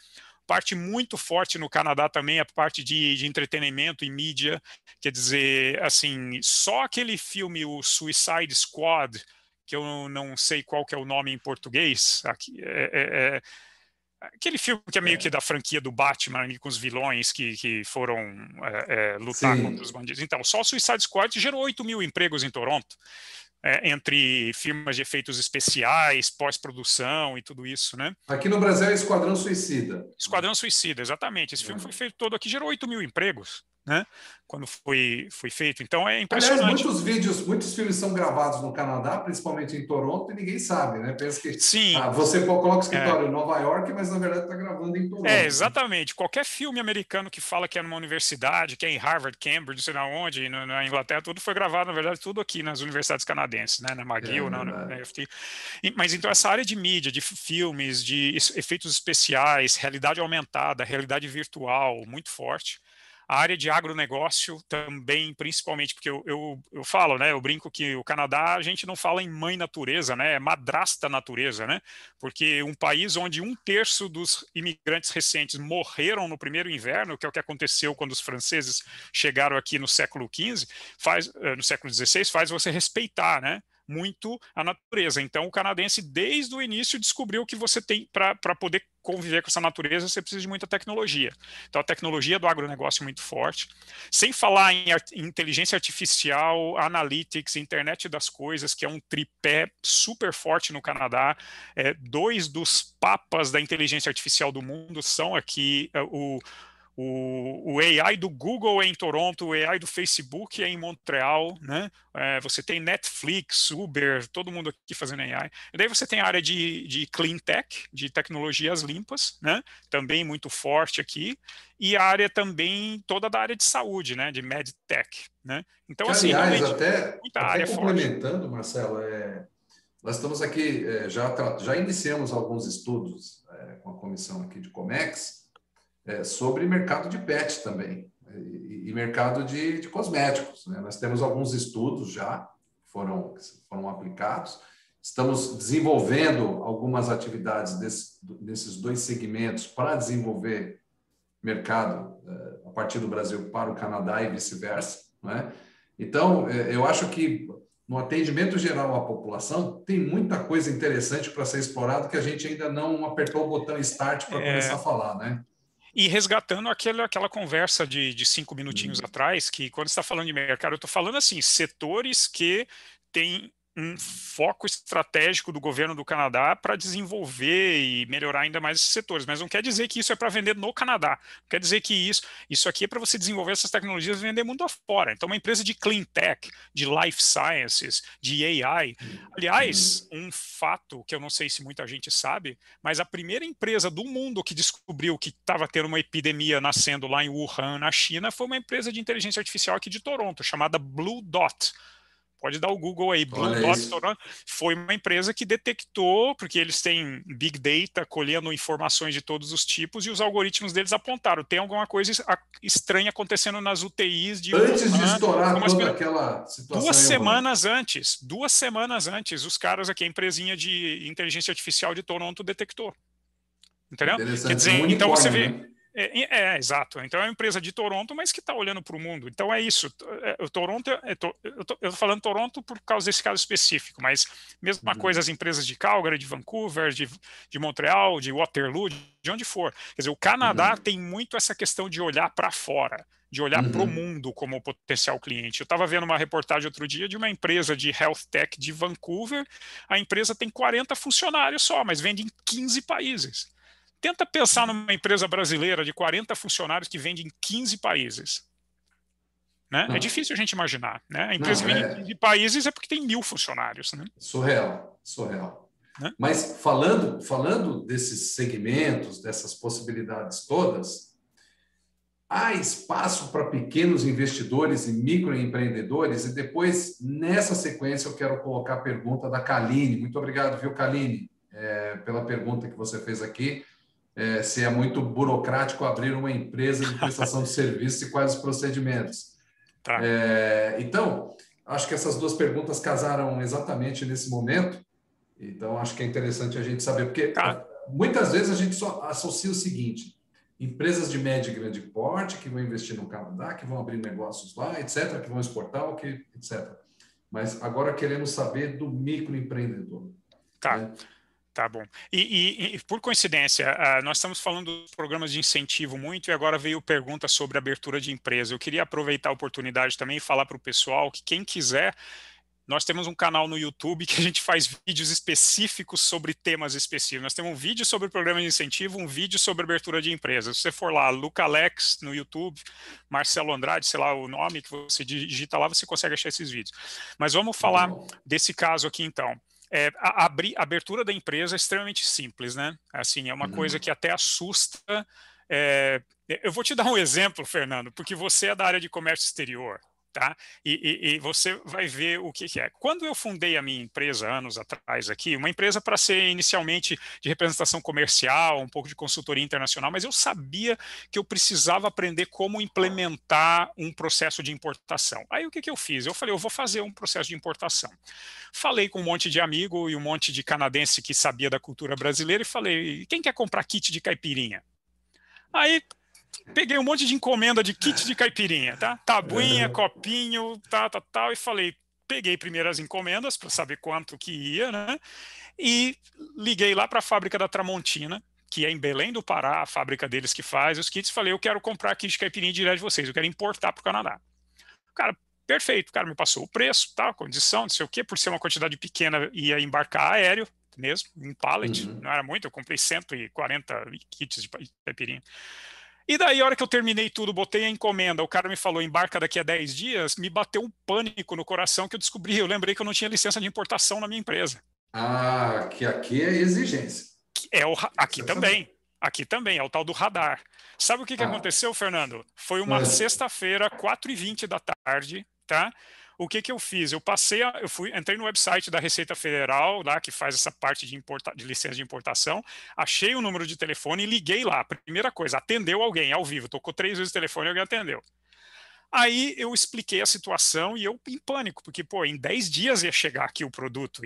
Parte muito forte no Canadá também, a parte de entretenimento e mídia. Quer dizer, assim, só aquele filme, o Suicide Squad, que eu não sei qual que é o nome em português, aqui, aquele filme que é meio que da franquia do Batman, ali, com os vilões que foram lutar contra os Sim. bandidos. Então, só o Suicide Squad gerou 8 mil empregos em Toronto, entre firmas de efeitos especiais, pós-produção e tudo isso, né? Aqui no Brasil é Esquadrão Suicida. Esquadrão Suicida, exatamente. Esse filme foi feito todo aqui, gerou 8 mil empregos, né? Quando foi feito. Então é Aliás, impressionante. muitos filmes são gravados no Canadá, principalmente em Toronto, e ninguém sabe, né? Pensa que Sim. você coloca o escritório em Nova York, mas na verdade está gravando em Toronto. Exatamente. Qualquer filme americano que fala que é numa universidade, que é em Harvard, Cambridge, não sei na onde, na Inglaterra, tudo foi gravado, na verdade, tudo aqui nas universidades canadenses, né? Na McGill, na UFT. Mas então essa área de mídia, de filmes, de efeitos especiais, realidade aumentada, realidade virtual, muito forte. A área de agronegócio também, principalmente, porque eu falo, né? Eu brinco que o Canadá, a gente não fala em mãe natureza, né? É madrasta natureza, né? Porque um país onde 1/3 dos imigrantes recentes morreram no primeiro inverno, que é o que aconteceu quando os franceses chegaram aqui no século XV, no século XVI, faz você respeitar, né? Muito a natureza. Então, o canadense, desde o início, descobriu que você tem, para poder conviver com essa natureza, você precisa de muita tecnologia. Então, a tecnologia do agronegócio é muito forte. Sem falar em inteligência artificial, analytics, internet das coisas, que é um tripé super forte no Canadá. 2 dos papas da inteligência artificial do mundo são aqui. O AI do Google é em Toronto, o AI do Facebook é em Montreal, né? Você tem Netflix, Uber, todo mundo aqui fazendo AI. E daí você tem a área de clean tech, de tecnologias limpas, né? Também muito forte aqui. E a área também, toda da área de saúde, né? De medtech, né? Então, Que, assim, aliás, realmente, muita até área forte. complementando, Marcelo, nós estamos aqui, já iniciamos alguns estudos com a comissão aqui de Comex, sobre mercado de pet também, e mercado de cosméticos, né? Nós temos alguns estudos já, foram aplicados, estamos desenvolvendo algumas atividades desses 2 segmentos para desenvolver mercado a partir do Brasil para o Canadá e vice-versa, né? Então, eu acho que no atendimento geral à população tem muita coisa interessante para ser explorado que a gente ainda não apertou o botão start para começar a falar, né? E resgatando aquela conversa de 5 minutinhos atrás, que quando você está falando de mercado, eu estou falando assim, setores que têm um foco estratégico do governo do Canadá para desenvolver e melhorar ainda mais esses setores, mas não quer dizer que isso é para vender no Canadá, não quer dizer que isso aqui é para você desenvolver essas tecnologias e vender mundo afora. Então, uma empresa de clean tech, de life sciences, de AI. Aliás, um fato que eu não sei se muita gente sabe, mas a primeira empresa do mundo que descobriu que estava tendo uma epidemia nascendo lá em Wuhan, na China, foi uma empresa de inteligência artificial aqui de Toronto, chamada Blue Dot. Pode dar o Google aí, Blue Olha Dot isso. Toronto. Foi uma empresa que detectou, porque eles têm Big Data, colhendo informações de todos os tipos, e os algoritmos deles apontaram, tem alguma coisa estranha acontecendo nas UTIs de Antes de Wuhan. estourar toda aquela situação em Wuhan. 2 semanas antes, os caras aqui, a empresinha de inteligência artificial de Toronto detectou. Entendeu? Quer Interessante, um dizer, então você unicórnio, vê. né? Exato. Então é uma empresa de Toronto, mas que está olhando para o mundo. Então é isso. O Toronto, eu estou falando Toronto por causa desse caso específico, mas mesma coisa as empresas de Calgary, de Vancouver, de Montreal, de Waterloo, de onde for. Quer dizer, o Canadá tem muito essa questão de olhar para fora, de olhar para o mundo como potencial cliente. Eu estava vendo uma reportagem outro dia de uma empresa de health tech de Vancouver. A empresa tem 40 funcionários só, mas vende em 15 países. Tenta pensar numa empresa brasileira de 40 funcionários que vende em 15 países. Né? É difícil a gente imaginar. Né? A empresa Não, que vende em 15 países é porque tem 1.000 funcionários. Né? surreal, surreal. Né? Mas falando desses segmentos, dessas possibilidades todas, há espaço para pequenos investidores e microempreendedores? E depois, nessa sequência, eu quero colocar a pergunta da Kaline. Muito obrigado, viu, Kaline, pela pergunta que você fez aqui. Se é muito burocrático abrir uma empresa de prestação de serviços e quais os procedimentos. Tá. Então, acho que essas 2 perguntas casaram exatamente nesse momento. Então, acho que é interessante a gente saber, porque muitas vezes a gente só associa o seguinte: empresas de médio e grande porte que vão investir no Canadá, que vão abrir negócios lá, etc., que vão exportar, etc. Mas agora queremos saber do microempreendedor. Tá. Né? Tá bom. E por coincidência, nós estamos falando dos programas de incentivo muito e agora veio pergunta sobre abertura de empresa. Eu queria aproveitar a oportunidade também e falar para o pessoal que quem quiser, nós temos um canal no YouTube que a gente faz vídeos específicos sobre temas específicos. Nós temos um vídeo sobre o programa de incentivo, um vídeo sobre abertura de empresa. Se você for lá, Luca Alex no YouTube, Marcelo Andrade, sei lá o nome que você digita lá, você consegue achar esses vídeos. Mas vamos falar desse caso aqui então. A abertura da empresa é extremamente simples, né? Assim, é uma coisa que até assusta. Eu vou te dar um exemplo, Fernando, porque você é da área de comércio exterior, tá? E você vai ver o que é. Quando eu fundei a minha empresa, anos atrás aqui, uma empresa para ser inicialmente de representação comercial, um pouco de consultoria internacional, mas eu sabia que eu precisava aprender como implementar um processo de importação. Aí o que eu fiz? Eu falei, eu vou fazer um processo de importação. Falei com um monte de amigo e um monte de canadense que sabia da cultura brasileira e falei, quem quer comprar kit de caipirinha? Aí peguei um monte de encomenda de kit de caipirinha, tá? Tabuinha, copinho, tal, e falei, peguei primeiro as encomendas para saber quanto que ia, né? E liguei lá para a fábrica da Tramontina, que é em Belém do Pará, a fábrica deles que faz os kits, falei, eu quero comprar kit de caipirinha direto de vocês, eu quero importar para o Canadá. O cara, perfeito, o cara me passou o preço, tá, condição, não sei o quê, por ser uma quantidade pequena, ia embarcar aéreo mesmo, em pallet, não era muito, eu comprei 140 kits de caipirinha. E daí, a hora que eu terminei tudo, botei a encomenda, o cara me falou, embarca daqui a 10 dias, me bateu um pânico no coração que eu lembrei que eu não tinha licença de importação na minha empresa. Ah, que aqui é exigência. Aqui também, é o tal do radar. Sabe o que aconteceu, Fernando? Foi uma sexta-feira, 4h20 da tarde, tá? O que eu fiz? Entrei no website da Receita Federal, lá que faz essa parte de licença de importação, achei o número de telefone e liguei lá. Primeira coisa, atendeu alguém ao vivo, tocou 3 vezes o telefone e alguém atendeu. Aí eu expliquei a situação e eu em pânico, porque, pô, em 10 dias ia chegar aqui o produto.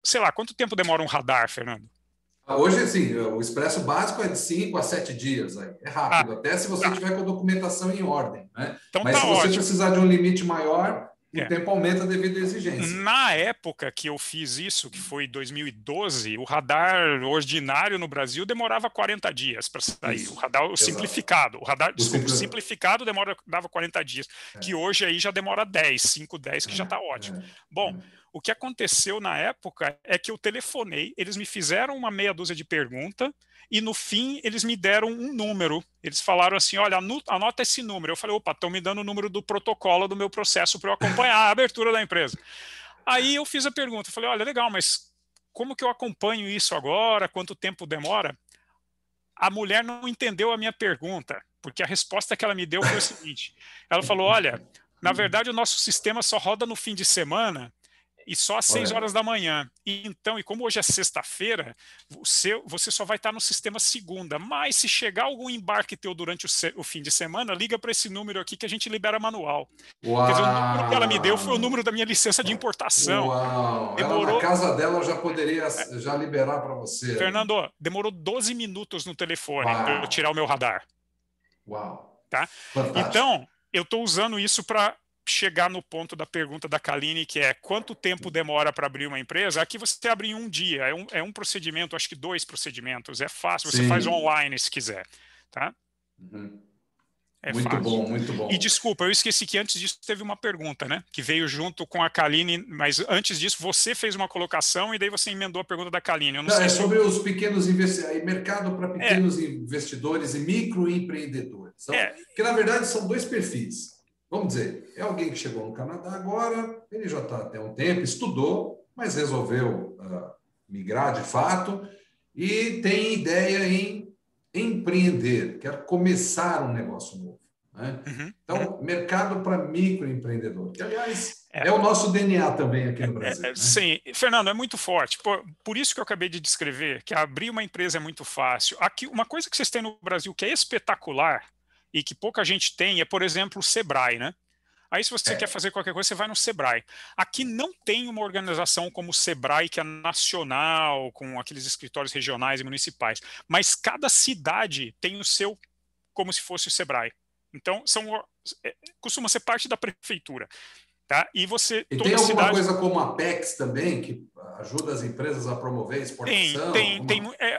Sei lá, quanto tempo demora um radar, Fernando? Hoje, assim, o expresso básico é de 5 a 7 dias. É rápido, até se você tiver com a documentação em ordem. Né? Então, mas se você ótimo. precisar de um limite maior, o tempo aumenta devido à exigência. Na época que eu fiz isso, que foi 2012, o radar ordinário no Brasil demorava 40 dias para sair. Isso, o simplificado. O simplificado dava 40 dias, que hoje aí já demora 5, 10, que já está ótimo. Bom, o que aconteceu na época é que eu telefonei, eles me fizeram uma meia dúzia de perguntas, e no fim eles me deram um número. Eles falaram assim, olha, anota esse número. Eu falei, opa, estão me dando o número do protocolo do meu processo para eu acompanhar a abertura da empresa. Aí eu fiz a pergunta, falei, olha, legal, mas como que eu acompanho isso agora? Quanto tempo demora? A mulher não entendeu a minha pergunta, porque a resposta que ela me deu foi o seguinte, ela falou, olha, na verdade o nosso sistema só roda no fim de semana, e só às 6 horas da manhã. E como hoje é sexta-feira, você só vai estar no sistema segunda. Mas se chegar algum embarque teu durante o fim de semana, liga para esse número aqui que a gente libera manual. Uau. Quer dizer, o número que ela me deu foi o número da minha licença de importação. Uau! Ela na casa dela já poderia já liberar para você. Fernando, demorou 12 minutos no telefone para eu tirar o meu radar. Uau! Tá? Então, eu estou usando isso para chegar no ponto da pergunta da Kaline, que é quanto tempo demora para abrir uma empresa? Aqui você abre em um dia, é um procedimento, acho que 2 procedimentos, é fácil, você faz online se quiser, tá? É muito fácil. Bom, muito bom. E desculpa, eu esqueci que antes disso teve uma pergunta, né? Que veio junto com a Kaline, mas antes disso você fez uma colocação e daí você emendou a pergunta da Kaline. Eu não sei sobre os pequenos investidores, mercado para pequenos investidores e microempreendedores. Que na verdade são 2 perfis. Vamos dizer, é alguém que chegou no Canadá agora, ele já está até um tempo, estudou, mas resolveu migrar de fato e tem ideia em empreender, quer começar um negócio novo. Né? Então, mercado para microempreendedor, que, aliás, é o nosso DNA também aqui no Brasil. Né? Sim, Fernando, é muito forte. Por isso que eu acabei de descrever, que abrir uma empresa é muito fácil. Aqui, uma coisa que vocês têm no Brasil que é espetacular, e que pouca gente tem, é, por exemplo, o Sebrae, né? Aí, se você quer fazer qualquer coisa, você vai no Sebrae. Aqui não tem uma organização como o Sebrae, que é nacional, com aqueles escritórios regionais e municipais. Mas cada cidade tem o seu, como se fosse o Sebrae. Então, costuma ser parte da prefeitura. Tá? E E tem toda alguma cidade... coisa como a Apex também, que ajuda as empresas a promover exportação?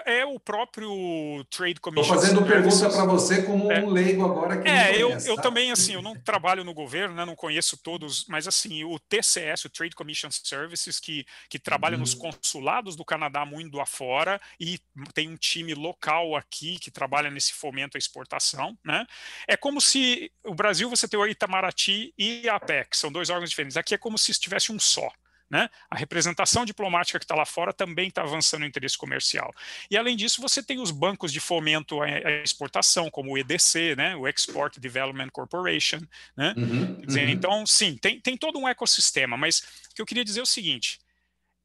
É o próprio Trade Estou Commission fazendo pergunta Services. para você como um leigo agora que não conhece, Eu tá? também, assim, eu não trabalho no governo, né, não conheço todos, mas, assim, o TCS, o Trade Commission Services, que trabalha nos consulados do Canadá mundo afora e tem um time local aqui que trabalha nesse fomento à exportação, né? É como se o Brasil, você tem o Itamaraty e a APEC, são dois órgãos diferentes. Aqui é como se estivesse um só. Né? A representação diplomática que está lá fora também está avançando o interesse comercial. E, além disso, você tem os bancos de fomento à exportação, como o EDC, né? O Export Development Corporation. Né? Quer dizer, então, sim, tem todo um ecossistema, mas o que eu queria dizer é o seguinte: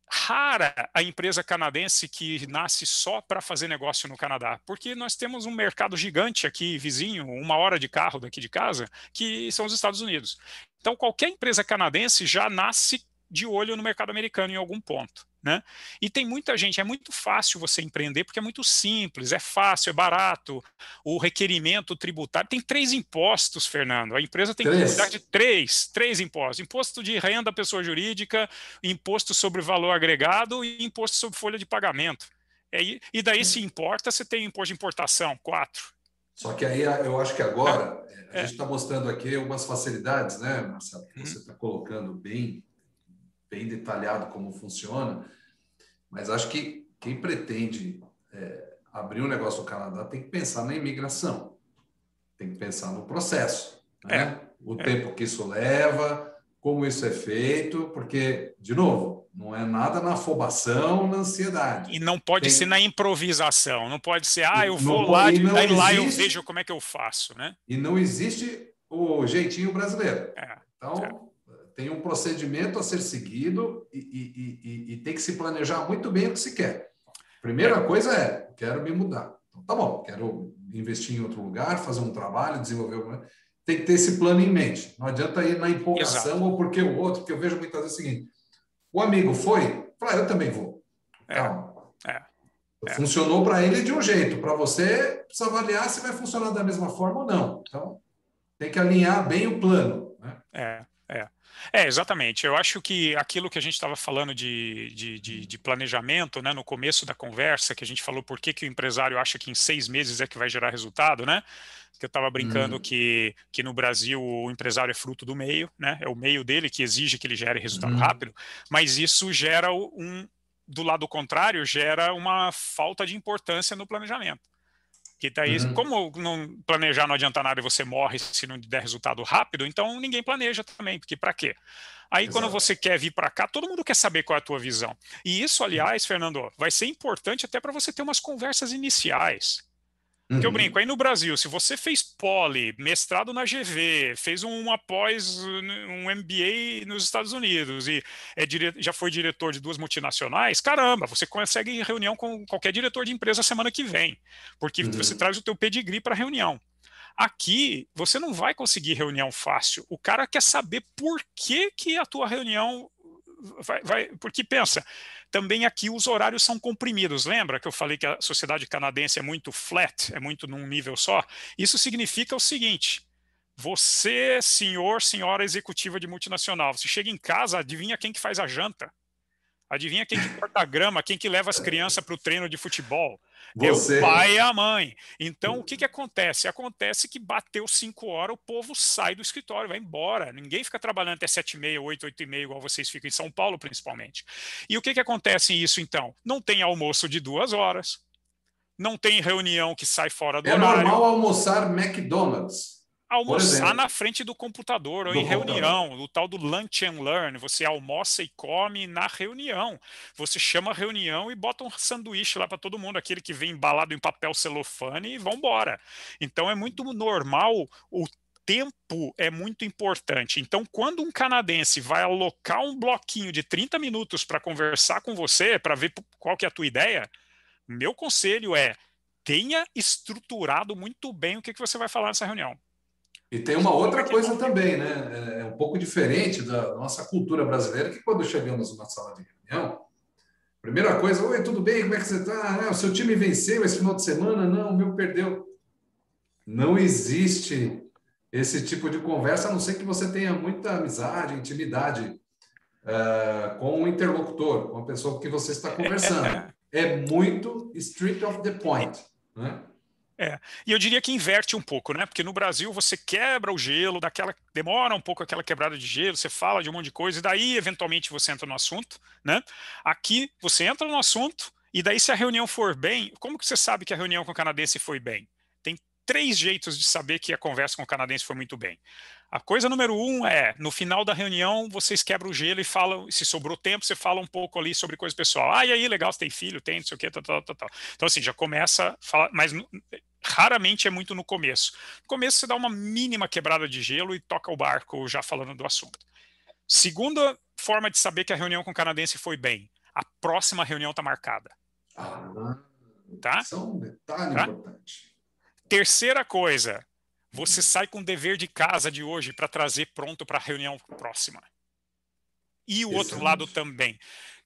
rara a empresa canadense que nasce só para fazer negócio no Canadá, porque nós temos um mercado gigante aqui, vizinho, 1 hora de carro daqui de casa, que são os Estados Unidos. Então, qualquer empresa canadense já nasce de olho no mercado americano em algum ponto. Né? E tem muita gente, é muito fácil você empreender, porque é muito simples, é fácil, é barato, o requerimento tributário, tem 3 impostos, Fernando, a empresa tem que cuidar de três impostos: imposto de renda, pessoa jurídica, imposto sobre valor agregado e imposto sobre folha de pagamento. E daí, se importa, você tem imposto de importação, 4. Só que aí eu acho que agora a gente está mostrando aqui algumas facilidades, né, Marcelo, que você está colocando bem detalhado como funciona, mas acho que quem pretende abrir um negócio no Canadá tem que pensar na imigração, tem que pensar no processo, né? O tempo que isso leva, como isso é feito, porque, de novo, não é nada na afobação, na ansiedade. E não pode ser na improvisação, não pode ser, eu vou não, lá, daí lá eu vejo como é que eu faço, né? E não existe o jeitinho brasileiro. Então, tem um procedimento a ser seguido e tem que se planejar muito bem o que se quer. Primeira coisa quero me mudar. Então, tá bom, quero investir em outro lugar, fazer um trabalho, desenvolver alguma... Tem que ter esse plano em mente. Não adianta ir na empolgação ou porque o outro, porque eu vejo muitas vezes o seguinte: o amigo foi, eu também vou. Calma. Funcionou para ele de um jeito, para você precisa avaliar se vai funcionar da mesma forma ou não. Então, tem que alinhar bem o plano. Né? Exatamente. Eu acho que aquilo que a gente estava falando de planejamento, né, no começo da conversa, que a gente falou por que o empresário acha que em 6 meses é que vai gerar resultado, né? Que eu estava brincando que no Brasil o empresário é fruto do meio, né? É o meio dele que exige que ele gere resultado rápido, mas isso gera do lado contrário, gera uma falta de importância no planejamento. Que daí, como não planejar não adianta nada e você morre se não der resultado rápido, então ninguém planeja também, porque para quê? Aí, quando você quer vir para cá, todo mundo quer saber qual é a tua visão. E isso, aliás, Fernando, vai ser importante até para você ter umas conversas iniciais. Que eu brinco, aí no Brasil, se você fez poli, mestrado na GV, fez um MBA nos Estados Unidos e já foi diretor de 2 multinacionais, caramba, você consegue ir em reunião com qualquer diretor de empresa semana que vem, porque você traz o teu pedigree para a reunião. Aqui, você não vai conseguir reunião fácil. O cara quer saber por que a tua reunião porque pensa, também aqui os horários são comprimidos. Lembra que eu falei que a sociedade canadense é muito flat, é muito num nível só? Isso significa o seguinte: você, senhora executiva de multinacional, você chega em casa, adivinha quem que faz a janta? Adivinha quem que corta a grama, quem que leva as crianças para o treino de futebol? É o pai e a mãe. Então, o que acontece? Acontece que bateu 5 horas, o povo sai do escritório, vai embora. Ninguém fica trabalhando até 7h30, 8h30, igual vocês ficam em São Paulo, principalmente. E o que acontece isso, então? Não tem almoço de 2 horas, não tem reunião que sai fora do horário. É normal almoçar McDonald's. Almoçar na frente do computador ou em reunião, o tal do lunch and learn. Você almoça e come na reunião. Você chama a reunião e bota um sanduíche lá para todo mundo, aquele que vem embalado em papel celofane, e vão embora. Então é muito normal, o tempo é muito importante. Então, quando um canadense vai alocar um bloquinho de 30 minutos para conversar com você, para ver qual que é a tua ideia, meu conselho é: tenha estruturado muito bem o que você vai falar nessa reunião. E tem uma outra coisa também, né? É um pouco diferente da nossa cultura brasileira, que quando chegamos numa sala de reunião, primeira coisa, oi, tudo bem? Como é que você está? O seu time venceu esse final de semana? Não, o meu perdeu. Não existe esse tipo de conversa, a não ser que você tenha muita amizade, intimidade com o interlocutor, com a pessoa com que você está conversando. É muito straight off the point, né? E eu diria que inverte um pouco, né? Porque no Brasil você quebra o gelo, demora um pouco aquela quebrada de gelo, você fala de um monte de coisa, e daí eventualmente você entra no assunto, né? Aqui você entra no assunto, e daí se a reunião for bem, como que você sabe que a reunião com o canadense foi bem? Tem 3 jeitos de saber que a conversa com o canadense foi muito bem. A coisa número 1 é, no final da reunião, vocês quebram o gelo e falam, se sobrou tempo, você fala um pouco ali sobre coisa pessoal. Ah, e aí, legal, você tem filho, tem, não sei o quê, tal, tal, tal, tal. Então, assim, já começa a falar, mas raramente é muito no começo. No começo você dá uma mínima quebrada de gelo e toca o barco já falando do assunto. Segunda forma de saber que a reunião com o canadense foi bem, a próxima reunião está marcada. Tá? Isso é um detalhe importante. Terceira coisa, você sai com o dever de casa de hoje para trazer pronto para a reunião próxima. E o outro lado também.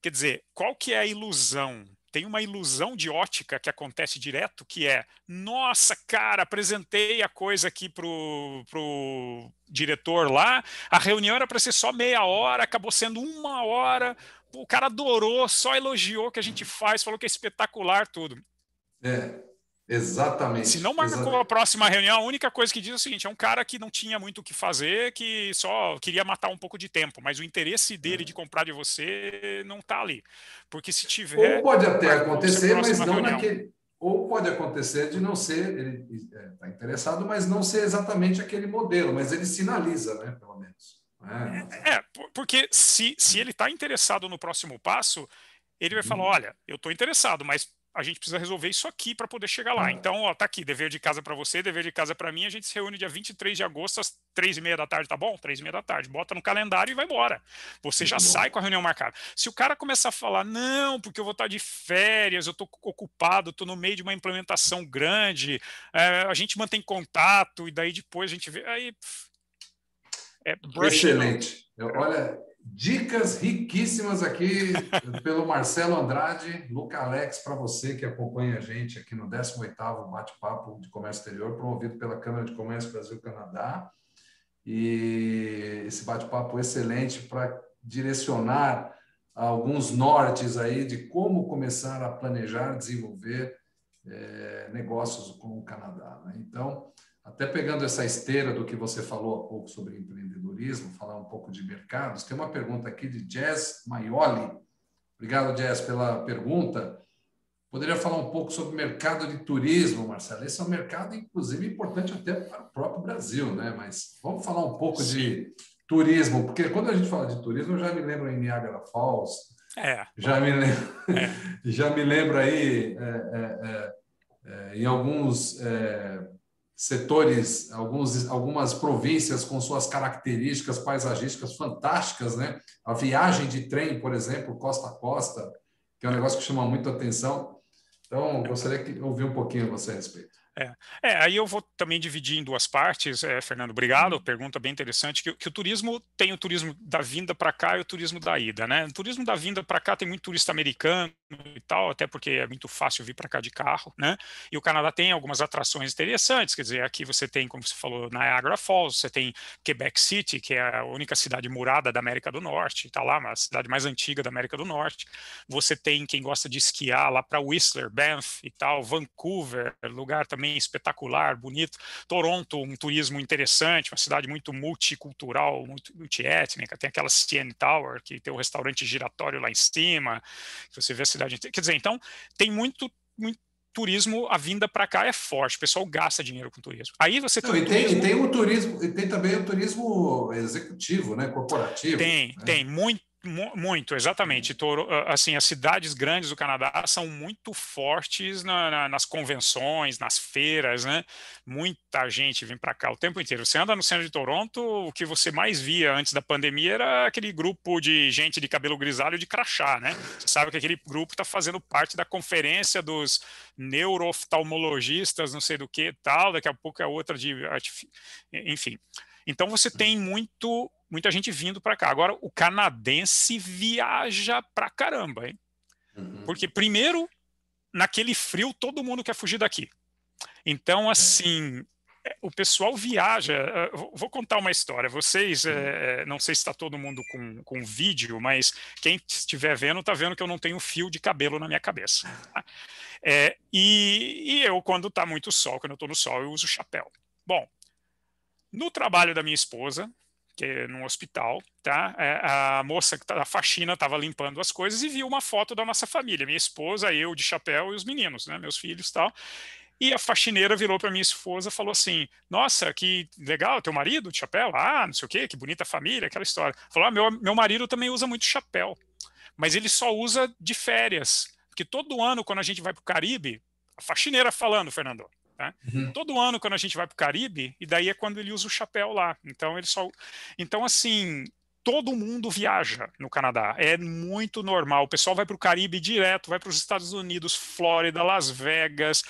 Quer dizer, qual que é a ilusão? Tem uma ilusão de ótica que acontece direto, que é, nossa, cara, apresentei a coisa aqui pro diretor lá, a reunião era para ser só meia hora, acabou sendo 1 hora, o cara adorou, só elogiou o que a gente faz, falou que é espetacular tudo. Exatamente. Se não marcou a próxima reunião, a única coisa que diz é o seguinte, é um cara que não tinha muito o que fazer, que só queria matar um pouco de tempo, mas o interesse dele de comprar de você não está ali. Porque se tiver... Ou pode até acontecer, mas não naquele... Ou pode acontecer de não ser, ele está interessado, mas não ser exatamente aquele modelo, mas ele sinaliza, né, pelo menos. Porque se ele está interessado no próximo passo, ele vai falar, olha, eu estou interessado, mas a gente precisa resolver isso aqui para poder chegar lá. Então, ó, tá aqui, dever de casa para você, dever de casa para mim, a gente se reúne dia 23 de agosto às 3h30 da tarde, tá bom? 3h30 da tarde, bota no calendário e vai embora. Você já sai com a reunião marcada. Se o cara começar a falar, não, porque eu vou estar de férias, eu estou ocupado, estou no meio de uma implementação grande, a gente mantém contato e daí depois a gente vê... Aí, excelente. Olha, dicas riquíssimas aqui pelo Marcelo Andrade, Luca Alex, para você que acompanha a gente aqui no 18º Bate-Papo de Comércio Exterior, promovido pela Câmara de Comércio Brasil-Canadá. E esse bate-papo excelente para direcionar alguns nortes aí de como começar a planejar, desenvolver negócios com o Canadá, né? Então, até pegando essa esteira do que você falou há pouco sobre empreendedorismo, falar um pouco de mercados, tem uma pergunta aqui de Jazz Maioli. Obrigado, Jazz, pela pergunta. Poderia falar um pouco sobre o mercado de turismo, Marcelo? Esse é um mercado, inclusive, importante até para o próprio Brasil, né? Mas vamos falar um pouco de turismo, porque quando a gente fala de turismo, eu já me lembro em Niagara Falls, já me lembro aí em alguns... setores, algumas províncias com suas características paisagísticas fantásticas, né? A viagem de trem, por exemplo, costa a costa, que é um negócio que chama muito atenção. Então, gostaria de ouvir um pouquinho você a respeito. Aí eu vou também dividir em 2 partes, Fernando, obrigado, pergunta bem interessante, que o turismo tem o turismo da vinda para cá e o turismo da ida, né? O turismo da vinda para cá tem muito turista americano e tal, até porque é muito fácil vir para cá de carro, né? E o Canadá tem algumas atrações interessantes, quer dizer, aqui você tem, como você falou, Niagara Falls, você tem Quebec City, que é a única cidade murada da América do Norte, tá lá, uma cidade mais antiga da América do Norte. Você tem quem gosta de esquiar lá para Whistler, Banff e tal, Vancouver, lugar também espetacular, bonito. Toronto, um turismo interessante, uma cidade muito multicultural, muito multiétnica, tem aquela CN Tower, que tem o restaurante giratório lá em cima, que você vê a cidade inteira. Quer dizer, então, tem muito turismo, a vinda para cá é forte, o pessoal gasta dinheiro com turismo. Aí você tem tem o turismo, e tem também o turismo executivo, né, corporativo. Tem Muito, exatamente. Assim, as cidades grandes do Canadá são muito fortes nas convenções, nas feiras, né? Muita gente vem para cá o tempo inteiro. Você anda no centro de Toronto, o que você mais via antes da pandemia era aquele grupo de gente de cabelo grisalho de crachá, né? Você sabe que aquele grupo está fazendo parte da conferência dos neuro-oftalmologistas, não sei do que tal, daqui a pouco é outra de... Enfim. Então você tem muita gente vindo para cá. Agora, o canadense viaja para caramba, hein? Porque, primeiro, naquele frio, todo mundo quer fugir daqui. Então, assim, o pessoal viaja. Vou contar uma história. Vocês, não sei se está todo mundo com vídeo, mas quem estiver vendo, está vendo que eu não tenho fio de cabelo na minha cabeça. Tá? E eu, quando está muito sol, quando eu estou no sol, eu uso chapéu. Bom, no trabalho da minha esposa, que é num hospital, tá? A moça que tá na faxina estava limpando as coisas e viu uma foto da nossa família, minha esposa, eu de chapéu e os meninos, né? Meus filhos e tal. E a faxineira virou para minha esposa e falou assim: Nossa, que legal, teu marido de chapéu? Ah, não sei o quê, que bonita família, aquela história. Falou: meu marido também usa muito chapéu, mas ele só usa de férias. Porque todo ano, quando a gente vai para o Caribe, a faxineira falando, Fernando. Tá? Todo ano, quando a gente vai para o Caribe, e daí é quando ele usa o chapéu lá. Então, assim, todo mundo viaja no Canadá. É muito normal. O pessoal vai para o Caribe direto, vai para os Estados Unidos, Flórida, Las Vegas.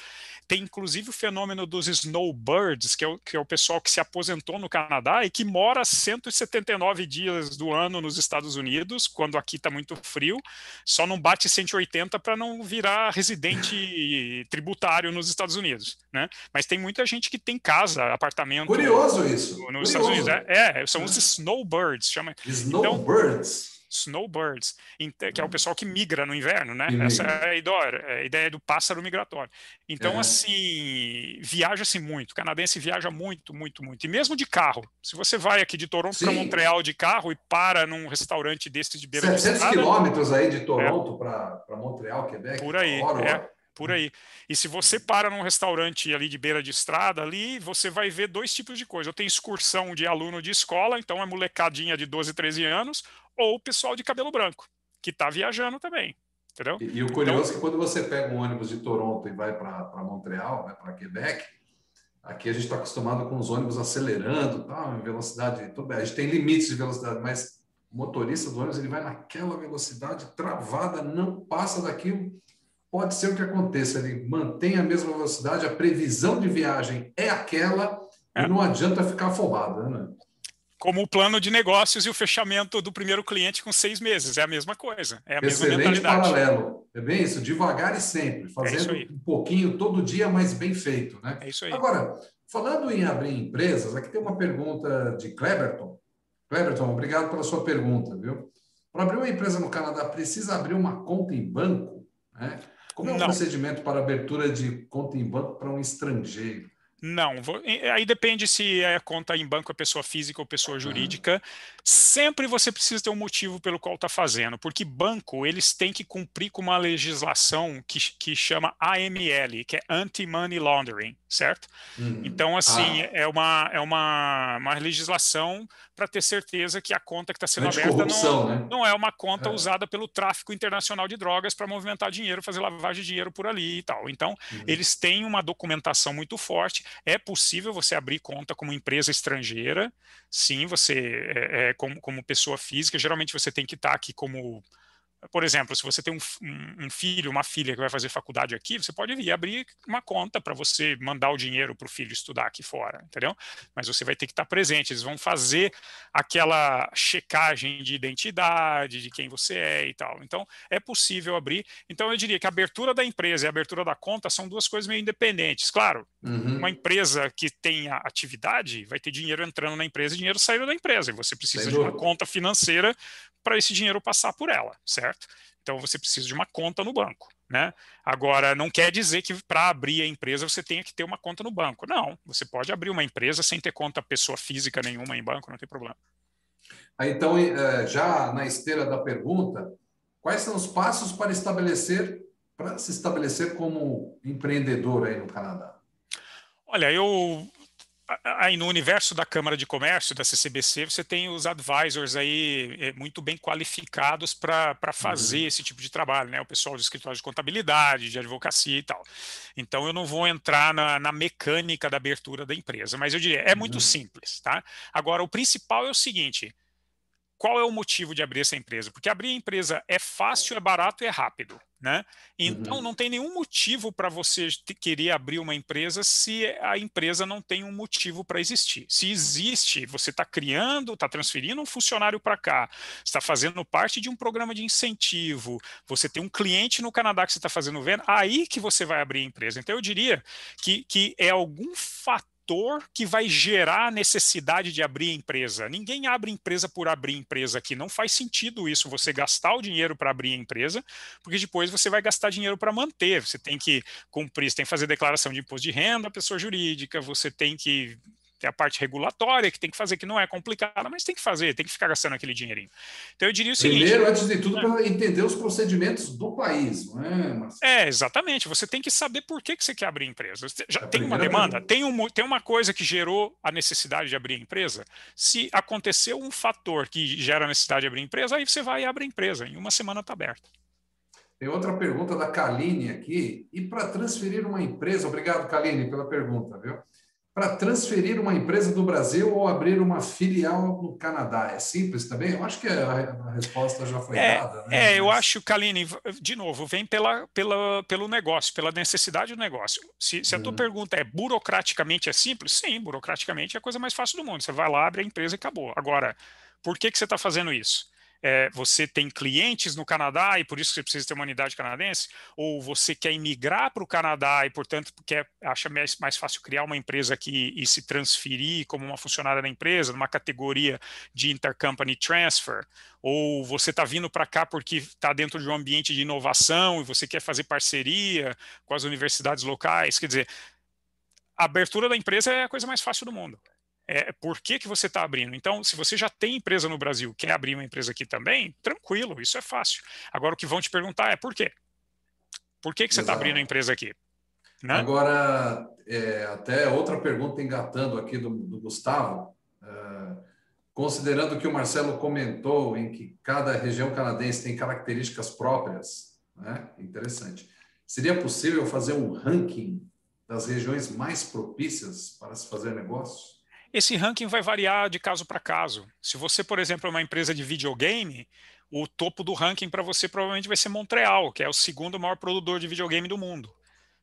Tem inclusive o fenômeno dos snowbirds, que é o pessoal que se aposentou no Canadá e que mora 179 dias do ano nos Estados Unidos, quando aqui está muito frio, só não bate 180 para não virar residente tributário nos Estados Unidos, né? Mas tem muita gente que tem casa, apartamento Curioso isso. nos Curioso. Estados Unidos. São os snowbirds, chama. Snowbirds. Snowbirds, que é o pessoal que migra no inverno, né? Essa é a ideia do pássaro migratório. Então, assim, viaja-se muito. O canadense viaja muito, muito, muito. E mesmo de carro. Se você vai aqui de Toronto para Montreal de carro e para num restaurante desse de beira de estrada... 700 quilômetros aí de Toronto para Montreal, Quebec. Por aí, por aí. E se você para num restaurante ali de beira de estrada, ali você vai ver dois tipos de coisa. Eu tenho excursão de aluno de escola, então é molecadinha de 12, 13 anos, ou o pessoal de cabelo branco, que está viajando também. Entendeu? E o curioso é que quando você pega um ônibus de Toronto e vai para Montreal, vai para Quebec, aqui a gente está acostumado com os ônibus acelerando, tá, em velocidade. Tudo bem, a gente tem limites de velocidade, mas o motorista do ônibus ele vai naquela velocidade travada, não passa daquilo. Pode ser o que aconteça, ele mantém a mesma velocidade, a previsão de viagem é aquela e não adianta ficar afobado, né? Como o plano de negócios e o fechamento do primeiro cliente com 6 meses, é a mesma coisa, é a mesma mentalidade. Paralelo, é bem isso, devagar e sempre, fazendo um pouquinho todo dia, mas bem feito, né? É isso aí. Agora, falando em abrir empresas, aqui tem uma pergunta de Cleberton. Cleberton, obrigado pela sua pergunta, viu? Para abrir uma empresa no Canadá, precisa abrir uma conta em banco, né? Como é o procedimento para abertura de conta em banco para um estrangeiro? Não, aí depende se é conta em banco é pessoa física ou pessoa jurídica. Sempre você precisa ter um motivo pelo qual está fazendo, porque banco, eles têm que cumprir com uma legislação que chama AML, que é Anti-Money Laundering, certo? Então, assim, é uma legislação para ter certeza que a conta que está sendo aberta não é uma conta usada pelo tráfico internacional de drogas para movimentar dinheiro, fazer lavagem de dinheiro por ali e tal. Então, eles têm uma documentação muito forte. É possível você abrir conta como empresa estrangeira, sim, você como pessoa física, geralmente você tem que estar aqui como... Por exemplo, se você tem um filho, uma filha que vai fazer faculdade aqui, você pode vir abrir uma conta para você mandar o dinheiro para o filho estudar aqui fora, entendeu? Mas você vai ter que estar presente, eles vão fazer aquela checagem de identidade, de quem você é e tal. Então, é possível abrir. Então, eu diria que a abertura da empresa e a abertura da conta são duas coisas meio independentes. Claro, uma empresa que tenha atividade vai ter dinheiro entrando na empresa e dinheiro saindo da empresa, e você precisa de uma conta financeira para esse dinheiro passar por ela, certo? Então você precisa de uma conta no banco, né? Agora, não quer dizer que para abrir a empresa você tenha que ter uma conta no banco. Não, você pode abrir uma empresa sem ter conta pessoa física nenhuma em banco, não tem problema. Então, já na esteira da pergunta, quais são os passos para se estabelecer como empreendedor aí no Canadá? Olha, eu Aí no universo da Câmara de Comércio, da CCBC, você tem os advisors aí muito bem qualificados para fazer Uhum. esse tipo de trabalho, né? O pessoal do escritório de contabilidade, de advocacia e tal. Então eu não vou entrar na mecânica da abertura da empresa, mas eu diria, é muito Uhum. simples, tá? Agora, o principal é o seguinte: qual é o motivo de abrir essa empresa? Porque abrir a empresa é fácil, é barato e é rápido, né? Então Uhum. não tem nenhum motivo para você querer abrir uma empresa se a empresa não tem um motivo para existir. Se existe, você está criando, está transferindo um funcionário para cá, está fazendo parte de um programa de incentivo, você tem um cliente no Canadá que você está fazendo venda, aí que você vai abrir a empresa. Então eu diria que é algum fator que vai gerar a necessidade de abrir empresa. Ninguém abre empresa por abrir empresa aqui. Não faz sentido isso, você gastar o dinheiro para abrir a empresa, porque depois você vai gastar dinheiro para manter. Você tem que cumprir, você tem que fazer declaração de imposto de renda, pessoa jurídica, você tem que ter a parte regulatória que tem que fazer, que não é complicada, mas tem que fazer, tem que ficar gastando aquele dinheirinho. Então eu diria o seguinte. Primeiro, antes de tudo, para entender os procedimentos do país, não é, Marcelo? Exatamente. Você tem que saber por que você quer abrir empresa. Já É a tem uma primeira demanda, pergunta. tem uma coisa que gerou a necessidade de abrir empresa. Se aconteceu um fator que gera a necessidade de abrir empresa, aí você vai e abre a empresa. Em uma semana está aberta. Tem outra pergunta da Kaline aqui. E para transferir uma empresa, obrigado, Kaline, pela pergunta, viu? Para transferir uma empresa do Brasil ou abrir uma filial no Canadá, é simples também? Eu acho que a resposta já foi dada, né? Eu Mas acho, Kaline, de novo, vem pelo negócio, pela necessidade do negócio. Se a tua pergunta é burocraticamente é simples, sim, burocraticamente é a coisa mais fácil do mundo. Você vai lá, abre a empresa e acabou. Agora, por que você está fazendo isso? Você tem clientes no Canadá e por isso você precisa ter uma unidade canadense? Ou você quer imigrar para o Canadá e, portanto, acha mais fácil criar uma empresa aqui e se transferir como uma funcionária da empresa, numa categoria de intercompany transfer? Ou você está vindo para cá porque está dentro de um ambiente de inovação e você quer fazer parceria com as universidades locais? Quer dizer, a abertura da empresa é a coisa mais fácil do mundo. Por que você está abrindo? Então, se você já tem empresa no Brasil, quer abrir uma empresa aqui também, tranquilo, isso é fácil. Agora, o que vão te perguntar é por quê? Por que você está abrindo a exato. empresa aqui? Né? Agora, até outra pergunta engatando aqui do Gustavo, considerando que o Marcelo comentou em que cada região canadense tem características próprias, né? Interessante. Seria possível fazer um ranking das regiões mais propícias para se fazer negócio? Esse ranking vai variar de caso para caso. Se você, por exemplo, é uma empresa de videogame, o topo do ranking para você provavelmente vai ser Montreal, que é o segundo maior produtor de videogame do mundo.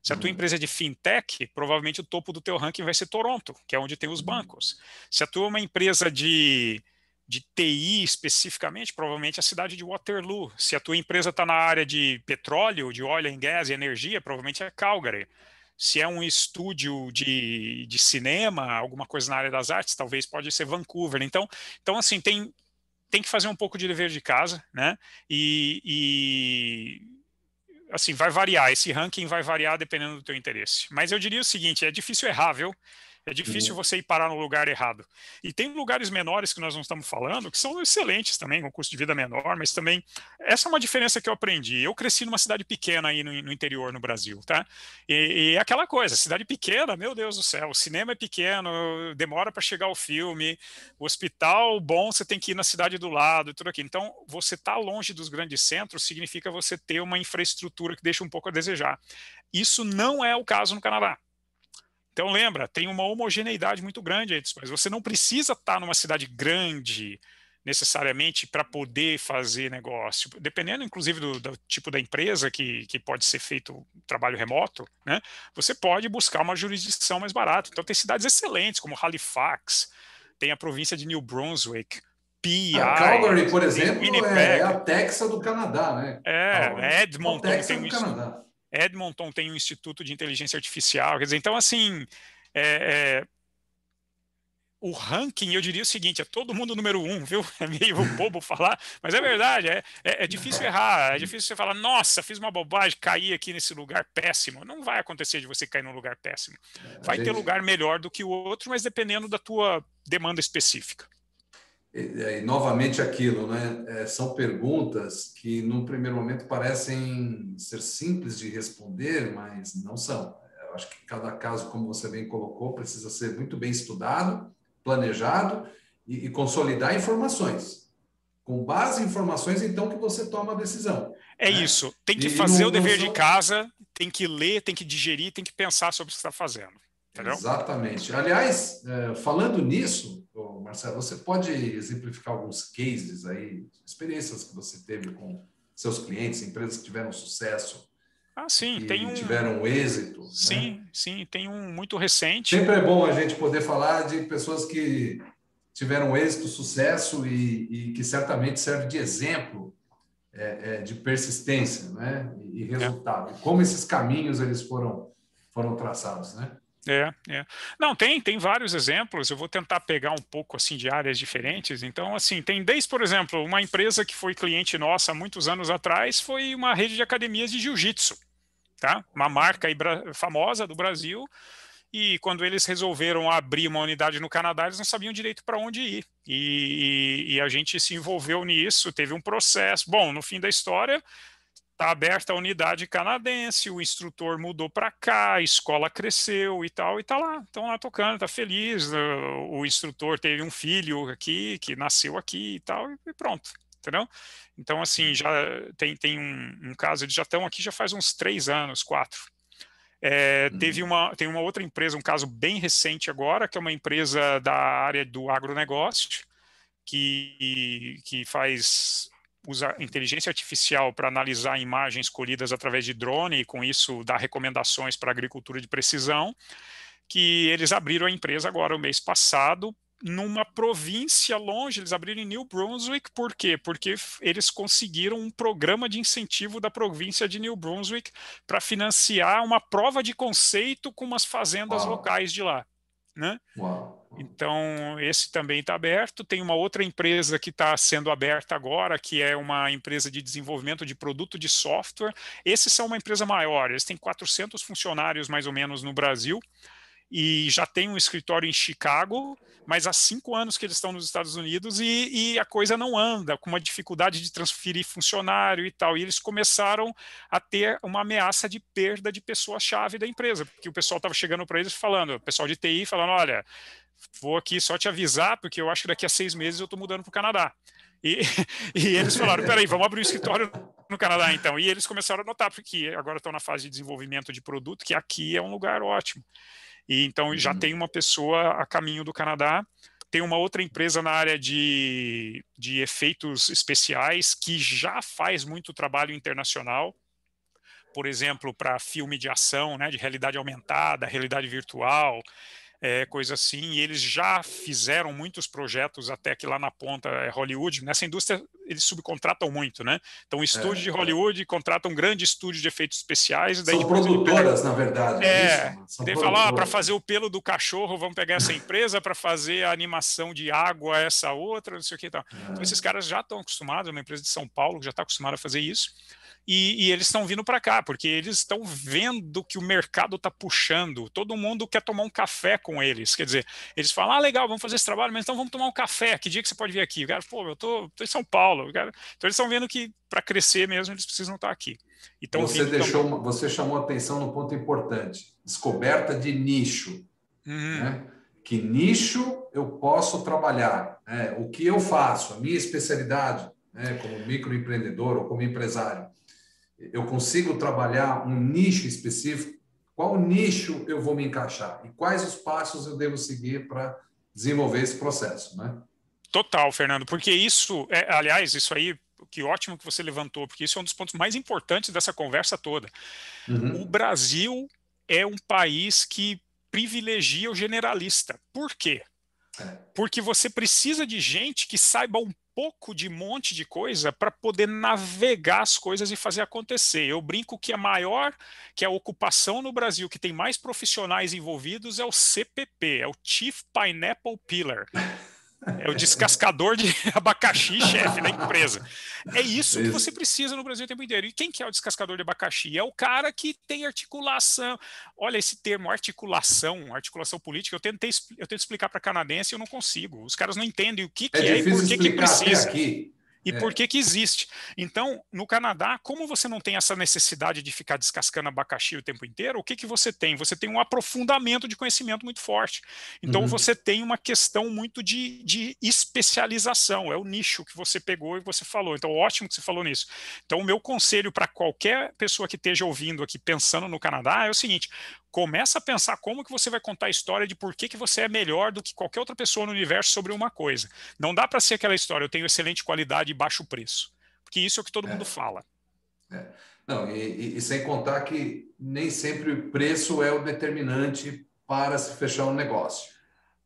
Se a tua empresa é de fintech, provavelmente o topo do teu ranking vai ser Toronto, que é onde tem os bancos. Se a tua é uma empresa de TI especificamente, provavelmente a cidade de Waterloo. Se a tua empresa está na área de petróleo, de oil and gas e energia, provavelmente é Calgary. Se é um estúdio de cinema, alguma coisa na área das artes, talvez pode ser Vancouver. Então assim, tem que fazer um pouco de dever de casa, né? Assim, vai variar, esse ranking vai variar dependendo do teu interesse. Mas eu diria o seguinte, é difícil errar, viu? É difícil você ir parar no lugar errado. E tem lugares menores que nós não estamos falando, que são excelentes também, com custo de vida menor, mas também, essa é uma diferença que eu aprendi. Eu cresci numa cidade pequena aí no interior, no Brasil, tá? E é aquela coisa, cidade pequena, meu Deus do céu, o cinema é pequeno, demora para chegar o filme, o hospital bom, você tem que ir na cidade do lado e tudo aqui. Então, você estar longe dos grandes centros significa você ter uma infraestrutura que deixa um pouco a desejar. Isso não é o caso no Canadá. Então, lembra, tem uma homogeneidade muito grande aí dos países. Você não precisa estar numa cidade grande necessariamente para poder fazer negócio. Dependendo, inclusive, do tipo da empresa que pode ser feito trabalho remoto, né? Você pode buscar uma jurisdição mais barata. Então, tem cidades excelentes, como Halifax, tem a província de New Brunswick, PEI, Calgary, por tem exemplo, é Winnipeg, a Texas do Canadá, né? Calgary. A Edmonton Texas tem um do Canadá. Edmonton tem um instituto de inteligência artificial. Quer dizer, então, assim, é, é, o ranking, eu diria o seguinte, é todo mundo número um, viu? É meio bobo falar, mas é verdade, é difícil errar, é difícil você falar, nossa, fiz uma bobagem, caí aqui nesse lugar péssimo. Não vai acontecer de você cair num lugar péssimo. A Vai ter gente, lugar melhor do que o outro, mas dependendo da tua demanda específica. novamente aquilo, né? São perguntas que, num primeiro momento, parecem ser simples de responder, mas não são. Eu acho que cada caso, como você bem colocou, precisa ser muito bem estudado, planejado e consolidar informações. Com base em informações, então, que você toma a decisão. É Né? isso. Tem que E fazer não, o não dever de são... casa, tem que ler, tem que digerir, tem que pensar sobre o que você está fazendo. Entendeu? Exatamente. Aliás, falando nisso, Marcelo, você pode exemplificar alguns cases aí, experiências que você teve com seus clientes, empresas que tiveram sucesso, Sim, tem que tiveram êxito, né? Sim, tem um muito recente. Sempre é bom a gente poder falar de pessoas que tiveram êxito, sucesso e que certamente serve de exemplo de persistência, né? E resultado. E como esses caminhos eles foram traçados, né? Não, tem vários exemplos. Eu vou tentar pegar um pouco assim de áreas diferentes. Então, assim, tem desde, por exemplo, uma empresa que foi cliente nossa há muitos anos atrás, foi uma rede de academias de jiu-jitsu, tá? Uma marca aí famosa do Brasil. E quando eles resolveram abrir uma unidade no Canadá, eles não sabiam direito para onde ir. E a gente se envolveu nisso, teve um processo. Bom, no fim da história, está aberta a unidade canadense, o instrutor mudou para cá, a escola cresceu e tal, e está lá, estão lá tocando, está feliz. O instrutor teve um filho aqui, que nasceu aqui e tal, e pronto, entendeu? Então, assim, já tem um caso, eles já estão aqui já faz uns 3 anos, 4. Tem uma outra empresa, um caso bem recente agora, que é uma empresa da área do agronegócio, que usa inteligência artificial para analisar imagens colhidas através de drone e com isso dar recomendações para a agricultura de precisão, que eles abriram a empresa agora o mês passado numa província longe, eles abriram em New Brunswick. Por quê? Porque eles conseguiram um programa de incentivo da província de New Brunswick para financiar uma prova de conceito com umas fazendas locais de lá, né? Então, esse também está aberto. Tem uma outra empresa que está sendo aberta agora, que é uma empresa de desenvolvimento de produto de software. Esses são uma empresa maior, eles têm 400 funcionários mais ou menos no Brasil e já tem um escritório em Chicago, mas há 5 anos que eles estão nos Estados Unidos e a coisa não anda, com uma dificuldade de transferir funcionário e tal. E eles começaram a ter uma ameaça de perda de pessoa-chave da empresa, porque o pessoal estava chegando para eles falando, o pessoal de TI falando, olha, vou aqui só te avisar, porque eu acho que daqui a 6 meses eu estou mudando para o Canadá. E eles falaram, peraí, vamos abrir um escritório no Canadá, então. E eles começaram a notar, porque agora estão na fase de desenvolvimento de produto, que aqui é um lugar ótimo. E então já tem uma pessoa a caminho do Canadá. Tem uma outra empresa na área de efeitos especiais que já faz muito trabalho internacional, por exemplo, para filme de ação, né, de realidade aumentada, realidade virtual, coisa assim, e eles já fizeram muitos projetos até que lá na ponta é Hollywood. Nessa indústria eles subcontratam muito, né? Então o estúdio de Hollywood contrata um grande estúdio de efeitos especiais e daí são depois produtoras, na verdade, é isso? e daí fala, para fazer o pelo do cachorro, vamos pegar essa empresa, para fazer a animação de água, essa outra, não sei o que e tal. Então esses caras já estão acostumados, uma empresa de São Paulo que já está acostumada a fazer isso. E eles estão vindo para cá, porque eles estão vendo que o mercado está puxando. Todo mundo quer tomar um café com eles. Quer dizer, eles falam, legal, vamos fazer esse trabalho, mas então vamos tomar um café. Que dia que você pode vir aqui? O cara, pô, eu tô em São Paulo. Cara... Então eles estão vendo que para crescer mesmo, eles precisam estar aqui. Você chamou atenção no ponto importante, descoberta de nicho. Né? Que nicho eu posso trabalhar? Né? O que eu faço? A minha especialidade, né? Como microempreendedor ou como empresário. Eu consigo trabalhar um nicho específico? Qual nicho eu vou me encaixar? E quais os passos eu devo seguir para desenvolver esse processo, né? Total, Fernando, porque isso, aliás, isso aí, que ótimo que você levantou, porque isso é um dos pontos mais importantes dessa conversa toda. O Brasil é um país que privilegia o generalista. Por quê? Porque você precisa de gente que saiba um pouco de monte de coisa para poder navegar as coisas e fazer acontecer. Eu brinco que a ocupação no Brasil que tem mais profissionais envolvidos é o CPP, é o Chief Pineapple Peeler. É o descascador de abacaxi-chefe da empresa. É isso que você precisa no Brasil o tempo inteiro. E quem que é o descascador de abacaxi? É o cara que tem articulação. Olha esse termo, articulação política. Eu tento explicar para canadense e eu não consigo. Os caras não entendem o que é e por que precisa. Até aqui. E por que que existe? Então, no Canadá, como você não tem essa necessidade de ficar descascando abacaxi o tempo inteiro, o que que você tem? Você tem um aprofundamento de conhecimento muito forte. Então, você tem uma questão muito de especialização. É o nicho que você pegou e você falou. Então, ótimo que você falou nisso. Então, o meu conselho para qualquer pessoa que esteja ouvindo aqui, pensando no Canadá, é o seguinte: começa a pensar como que você vai contar a história de por que que você é melhor do que qualquer outra pessoa no universo sobre uma coisa. Não dá para ser aquela história, eu tenho excelente qualidade e baixo preço. Porque isso é o que todo mundo fala. Não, e sem contar que nem sempre o preço é o determinante para se fechar um negócio.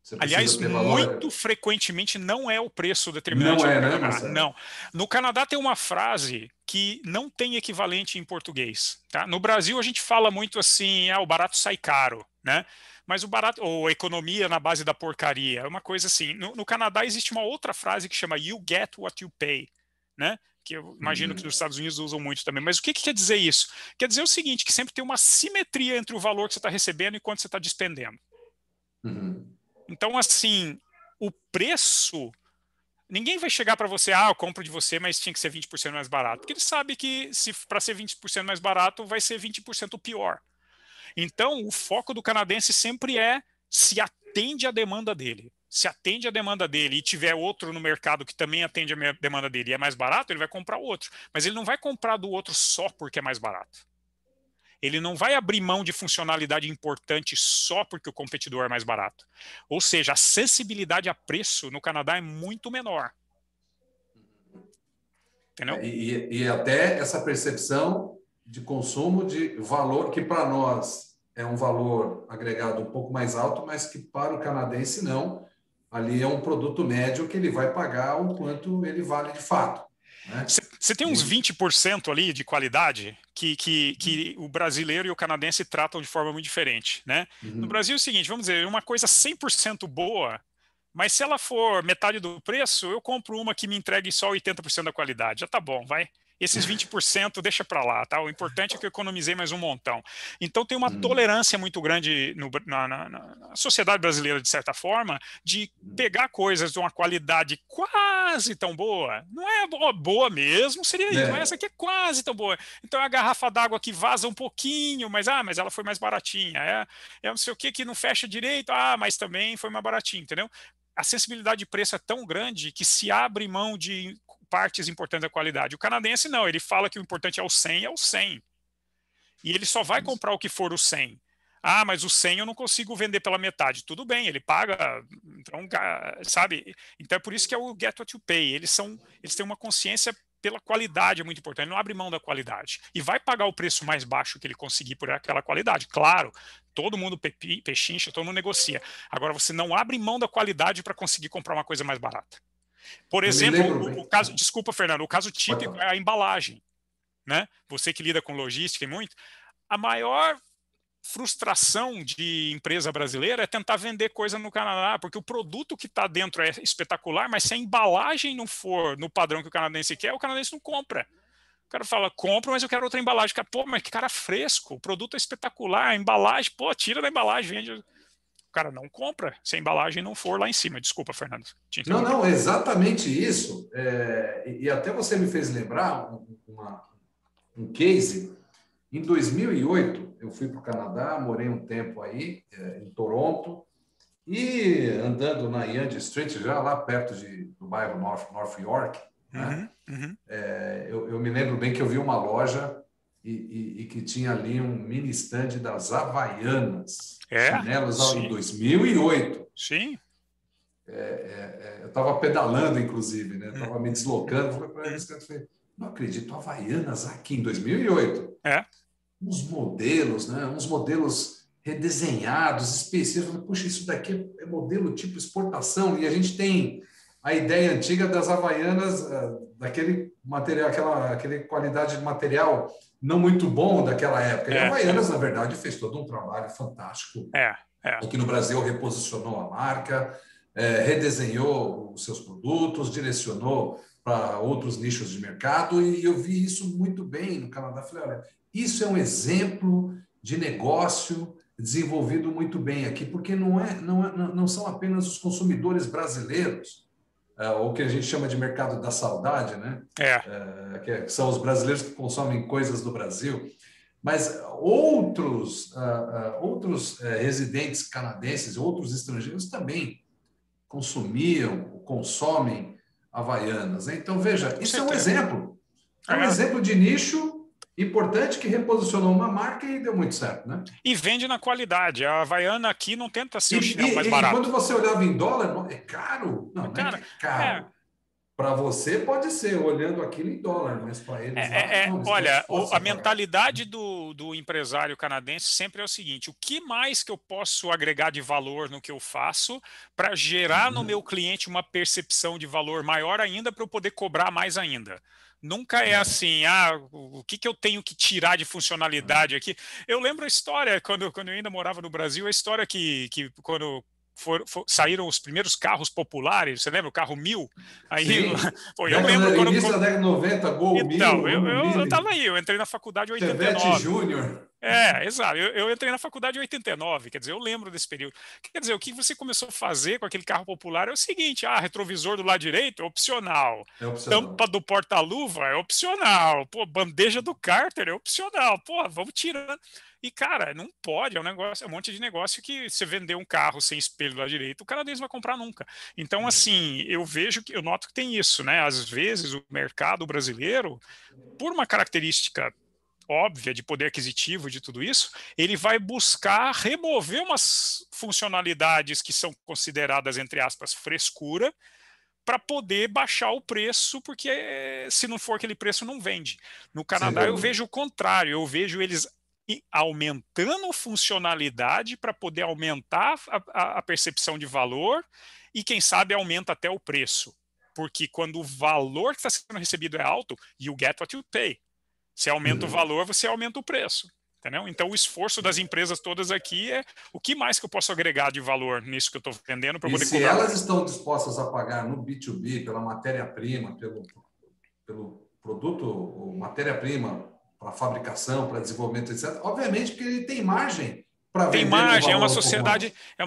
Você Aliás, precisa ter muito valor. frequentemente não é o preço determinante Não no é, né, Canadá. Marcelo? Não. No Canadá tem uma frase que não tem equivalente em português. Tá? No Brasil a gente fala muito assim, o barato sai caro, né? Mas o barato, ou economia na base da porcaria, é uma coisa assim. No Canadá existe uma outra frase que chama You get what you pay, né? Que eu imagino que nos Estados Unidos usam muito também. Mas o que quer dizer isso? Quer dizer o seguinte, que sempre tem uma simetria entre o valor que você está recebendo e quanto você está despendendo. Uhum. Então, assim, o preço, ninguém vai chegar para você, eu compro de você, mas tinha que ser 20% mais barato. Porque ele sabe que se para ser 20% mais barato, vai ser 20% pior. Então, o foco do canadense sempre é se atende à demanda dele. Se atende à demanda dele e tiver outro no mercado que também atende à demanda dele e é mais barato, ele vai comprar outro. Mas ele não vai comprar do outro só porque é mais barato. Ele não vai abrir mão de funcionalidade importante só porque o competidor é mais barato. Ou seja, a sensibilidade a preço no Canadá é muito menor. Entendeu? E até essa percepção de consumo de valor, que para nós é um valor agregado um pouco mais alto, mas que para o canadense não. Ali é um produto médio que ele vai pagar o quanto ele vale de fato. Né? Você tem uns 20% ali de qualidade que o brasileiro e o canadense tratam de forma muito diferente, né? No Brasil é o seguinte, vamos dizer, uma coisa 100% boa, mas se ela for metade do preço, eu compro uma que me entregue só 80% da qualidade. Já tá bom, vai. Esses 20% deixa para lá, tá? O importante é que eu economizei mais um montão. Então tem uma tolerância muito grande na sociedade brasileira, de certa forma, de pegar coisas de uma qualidade quase tão boa. Não é boa mesmo, seria isso, mas essa aqui é quase tão boa. Então é a garrafa d'água que vaza um pouquinho, mas ela foi mais baratinha. É não sei o que não fecha direito, mas também foi mais baratinho, entendeu? A sensibilidade de preço é tão grande que se abre mão de partes importantes da qualidade. O canadense não, ele fala que o importante é o 100, é o 100. E ele só vai comprar o que for o 100. Mas o 100 eu não consigo vender pela metade. Tudo bem, ele paga, então, sabe? Então é por isso que é o get what you pay. Eles têm uma consciência pela qualidade, é muito importante. Ele não abre mão da qualidade. E vai pagar o preço mais baixo que ele conseguir por aquela qualidade. Claro, todo mundo pechincha, todo mundo negocia. Agora, você não abre mão da qualidade para conseguir comprar uma coisa mais barata. Por Eu me exemplo, lembro bem. desculpa, Fernando, o caso típico é a embalagem. Né? Você que lida com logística e muito, a maior frustração de empresa brasileira é tentar vender coisa no Canadá, porque o produto que está dentro é espetacular, mas se a embalagem não for no padrão que o canadense quer, o canadense não compra. O cara fala, compro, mas eu quero outra embalagem. O cara, mas que cara fresco, o produto é espetacular, a embalagem, tira da embalagem, vende. O cara não compra se a embalagem não for lá em cima. Desculpa, Fernando. Não, exatamente isso. E até você me fez lembrar um case. Em 2008, eu fui para o Canadá, morei um tempo aí, em Toronto, e andando na Yonge Street, já lá perto do bairro North York, né? Eu me lembro bem que eu vi uma loja e que tinha ali um mini stand das Havaianas, chinelos em 2008. Sim. Eu estava pedalando, inclusive, né? Estava me deslocando, falei, não acredito, Havaianas aqui em 2008. Uns modelos, né? Uns modelos redesenhados, específicos. Puxa, isso daqui é modelo tipo exportação. E a gente tem a ideia antiga das Havaianas, daquele material, aquela qualidade de material não muito bom daquela época. E a Havaianas, na verdade, fez todo um trabalho fantástico. Aqui no Brasil, reposicionou a marca, redesenhou os seus produtos, direcionou para outros nichos de mercado, e eu vi isso muito bem no Canadá. Falei, olha, isso é um exemplo de negócio desenvolvido muito bem aqui, porque não são apenas os consumidores brasileiros ou que a gente chama de mercado da saudade, né? Que são os brasileiros que consomem coisas do Brasil. Mas outros residentes canadenses, outros estrangeiros também consumiam, consomem Havaianas, né? Então, veja, isso é um exemplo. É um exemplo de nicho importante que reposicionou uma marca e deu muito certo, né? E vende na qualidade. A Havaiana aqui não tenta ser o chinelo mais barato. E quando você olhava em dólar, é caro? Não, não é que é caro. Para você pode ser, olhando aquilo em dólar, mas para eles lá não. Olha, a mentalidade do empresário canadense sempre é o seguinte: o que mais que eu posso agregar de valor no que eu faço para gerar no meu cliente uma percepção de valor maior ainda para eu poder cobrar mais ainda? Nunca é assim, o que eu tenho que tirar de funcionalidade aqui? Eu lembro a história, quando eu ainda morava no Brasil, a história que quando saíram os primeiros carros populares, você lembra o carro 1000? Aí, pô, eu lembro quando início da década de 90, Gol então, 1000, eu estava aí, eu entrei na faculdade em 89. Chevette Júnior. Exato. Eu entrei na faculdade em 89, quer dizer, eu lembro desse período. Quer dizer, o que você começou a fazer com aquele carro popular é o seguinte: retrovisor do lado direito é opcional. Tampa do porta-luva é opcional. Pô, bandeja do cárter é opcional. Pô, vamos tirando. E, cara, não pode, é um monte de negócio que você vender um carro sem espelho do lado direito, o canadense vai comprar nunca. Então, assim, eu noto que tem isso, né? Às vezes o mercado brasileiro, por uma característica óbvia de poder aquisitivo de tudo isso, ele vai buscar remover umas funcionalidades que são consideradas, entre aspas, frescura, para poder baixar o preço, porque se não for aquele preço, não vende. No Canadá, eu vejo o contrário, eu vejo eles aumentando funcionalidade para poder aumentar a percepção de valor e, quem sabe, aumenta até o preço. Porque quando o valor que está sendo recebido é alto, you get what you pay. Se aumenta o valor, você aumenta o preço. Entendeu? Então, o esforço das empresas todas aqui é o que mais que eu posso agregar de valor nisso que eu estou vendendo para poder cobrar. E se elas estão dispostas a pagar no B2B, pela matéria-prima, pelo produto, matéria-prima para fabricação, para desenvolvimento, etc., obviamente porque ele tem margem para vender. Tem margem, é uma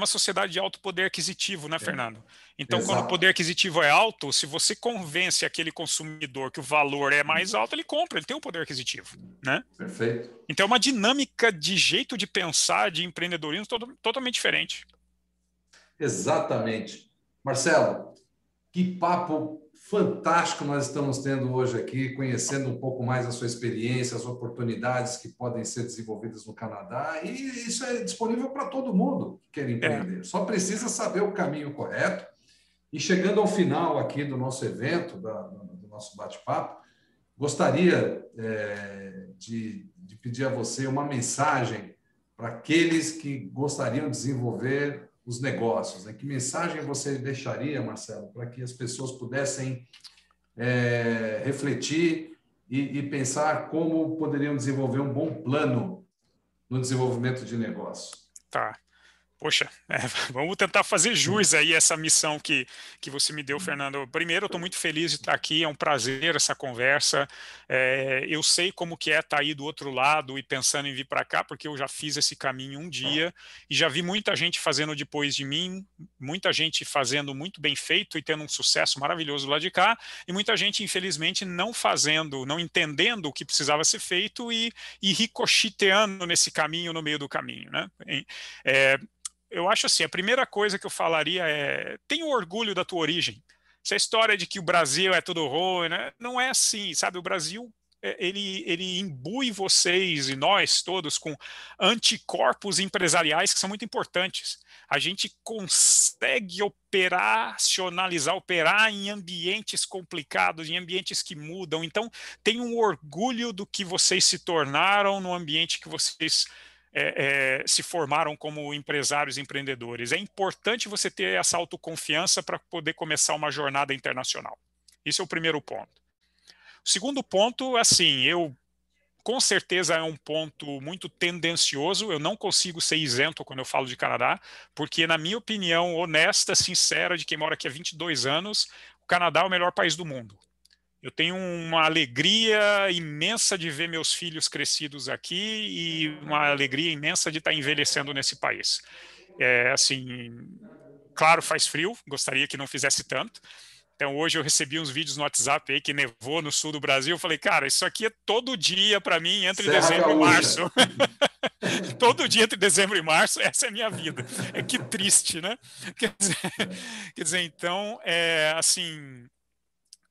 sociedade de alto poder aquisitivo, né, Fernando? Então, quando o poder aquisitivo é alto, se você convence aquele consumidor que o valor é mais alto, ele compra, ele tem um poder aquisitivo, né? Perfeito. Então, é uma dinâmica de jeito de pensar, de empreendedorismo totalmente diferente. Exatamente. Marcelo, que papo fantástico nós estamos tendo hoje aqui, conhecendo um pouco mais a sua experiência, as oportunidades que podem ser desenvolvidas no Canadá, e isso é disponível para todo mundo que quer empreender. Só precisa saber o caminho correto. E chegando ao final aqui do nosso evento, do nosso bate-papo, gostaria de pedir a você uma mensagem para aqueles que gostariam de desenvolver os negócios, né? Que mensagem você deixaria, Marcelo, para que as pessoas pudessem refletir e pensar como poderiam desenvolver um bom plano no desenvolvimento de negócio? Tá. Poxa, vamos tentar fazer jus aí essa missão que você me deu, Fernando. Primeiro, eu estou muito feliz de estar aqui, é um prazer essa conversa. Eu sei como que é estar aí do outro lado e pensando em vir para cá, porque eu já fiz esse caminho um dia e já vi muita gente fazendo depois de mim, muita gente fazendo muito bem feito e tendo um sucesso maravilhoso lá de cá, e muita gente, infelizmente, não fazendo, não entendendo o que precisava ser feito e ricocheteando nesse caminho, no meio do caminho, né? Eu acho assim, a primeira coisa que eu falaria é: tenha orgulho da tua origem. Essa história de que o Brasil é tudo ruim, né? Não é assim, sabe? O Brasil, ele imbui vocês e nós todos com anticorpos empresariais que são muito importantes. A gente consegue operar em ambientes complicados, em ambientes que mudam. Então, tenha um orgulho do que vocês se tornaram no ambiente que vocês se formaram como empresários e empreendedores. É importante você ter essa autoconfiança para poder começar uma jornada internacional. Esse é o primeiro ponto. O segundo ponto, assim, com certeza é um ponto muito tendencioso, eu não consigo ser isento quando eu falo de Canadá, porque na minha opinião honesta, sincera, de quem mora aqui há 22 anos, o Canadá é o melhor país do mundo. Eu tenho uma alegria imensa de ver meus filhos crescidos aqui e uma alegria imensa de estar envelhecendo nesse país. Assim, claro, faz frio, gostaria que não fizesse tanto, Até hoje eu recebi uns vídeos no WhatsApp aí que nevou no sul do Brasil. Eu falei, cara, isso aqui é todo dia para mim entre Serra dezembro e março. Gaúcha. Todo dia entre dezembro e março, essa é a minha vida. Que triste, né? Quer dizer, então, assim,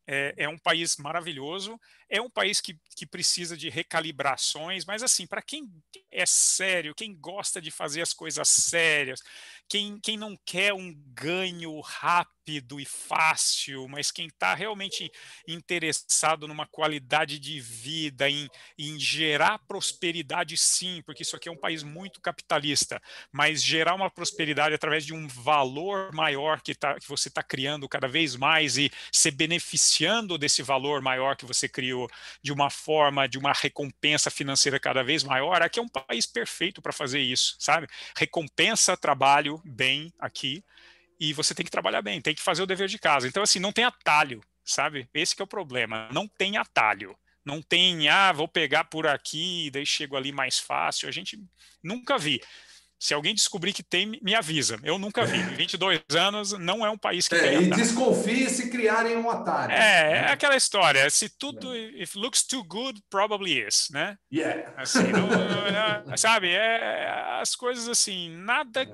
é um país maravilhoso, é um país que precisa de recalibrações, mas assim, para quem é sério, quem gosta de fazer as coisas sérias, quem não quer um ganho rápido e fácil, mas quem está realmente interessado numa qualidade de vida, em gerar prosperidade, sim, porque isso aqui é um país muito capitalista, mas gerar uma prosperidade através de um valor maior que você está criando cada vez mais e se beneficiando desse valor maior que você criou de uma forma, de uma recompensa financeira cada vez maior, aqui é um país perfeito para fazer isso, sabe? Recompensa trabalho bem aqui e você tem que trabalhar bem, tem que fazer o dever de casa. Então, assim, não tem atalho, sabe? Esse que é o problema, não tem atalho. Não tem, vou pegar por aqui, daí chego ali mais fácil. A gente nunca vi. Se alguém descobrir que tem, me avisa. Eu nunca vi. Em 22 anos, não é um país que tem E atalho. desconfie se criarem um atalho. É aquela história. Se tudo, if looks too good, probably is, né? Yeah. Assim, sabe? As coisas assim, nada,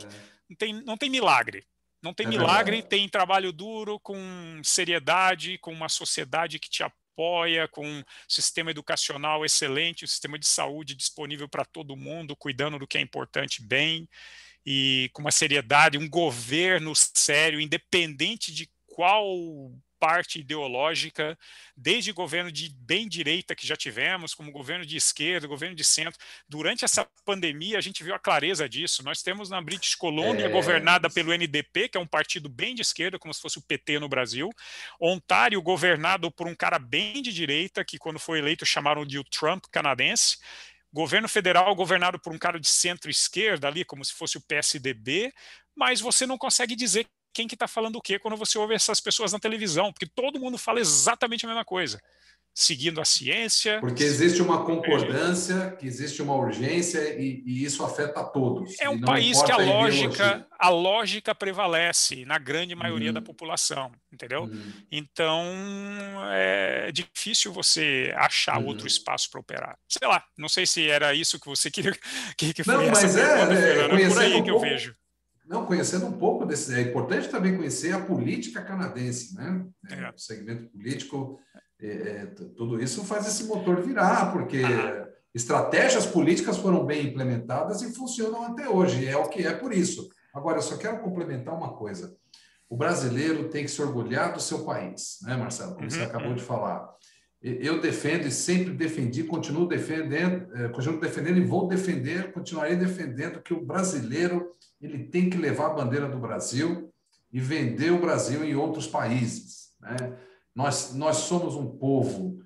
não tem milagre. Não tem milagre, Verdade. tem trabalho duro, com seriedade, com uma sociedade que te apoia, com um sistema educacional excelente, um sistema de saúde disponível para todo mundo, cuidando do que é importante bem, e com uma seriedade, um governo sério, independente de qual parte ideológica, desde governo de bem direita que já tivemos, como governo de esquerda, governo de centro. Durante essa pandemia, a gente viu a clareza disso. Nós temos na British Columbia, governada pelo NDP, que é um partido bem de esquerda, como se fosse o PT no Brasil. Ontário, governado por um cara bem de direita, que quando foi eleito chamaram de o Trump canadense. Governo federal governado por um cara de centro-esquerda ali, como se fosse o PSDB, mas você não consegue dizer quem que está falando o quê quando você ouve essas pessoas na televisão, porque todo mundo fala exatamente a mesma coisa, seguindo a ciência. Porque existe uma concordância, que existe uma urgência e isso afeta a todos. É E um não país que importa a ideologia. a lógica prevalece na grande maioria da população, entendeu? Então, é difícil você achar outro espaço para operar. Sei lá, não sei se era isso que você queria, que foi Não, essa mas pergunta, Fernando. É por conhecendo aí um que eu pouco, vejo. não, conhecendo um pouco desse, é importante também conhecer a política canadense, né? O segmento político, tudo isso faz esse motor virar, porque estratégias políticas foram bem implementadas e funcionam até hoje, é o que é por isso. Agora, eu só quero complementar uma coisa. O brasileiro tem que se orgulhar do seu país, né, Marcelo? Como você acabou de falar. Eu defendo e sempre defendi, continuo defendendo e vou defender, continuarei defendendo que o brasileiro ele tem que levar a bandeira do Brasil e vender o Brasil em outros países, né? Nós somos um povo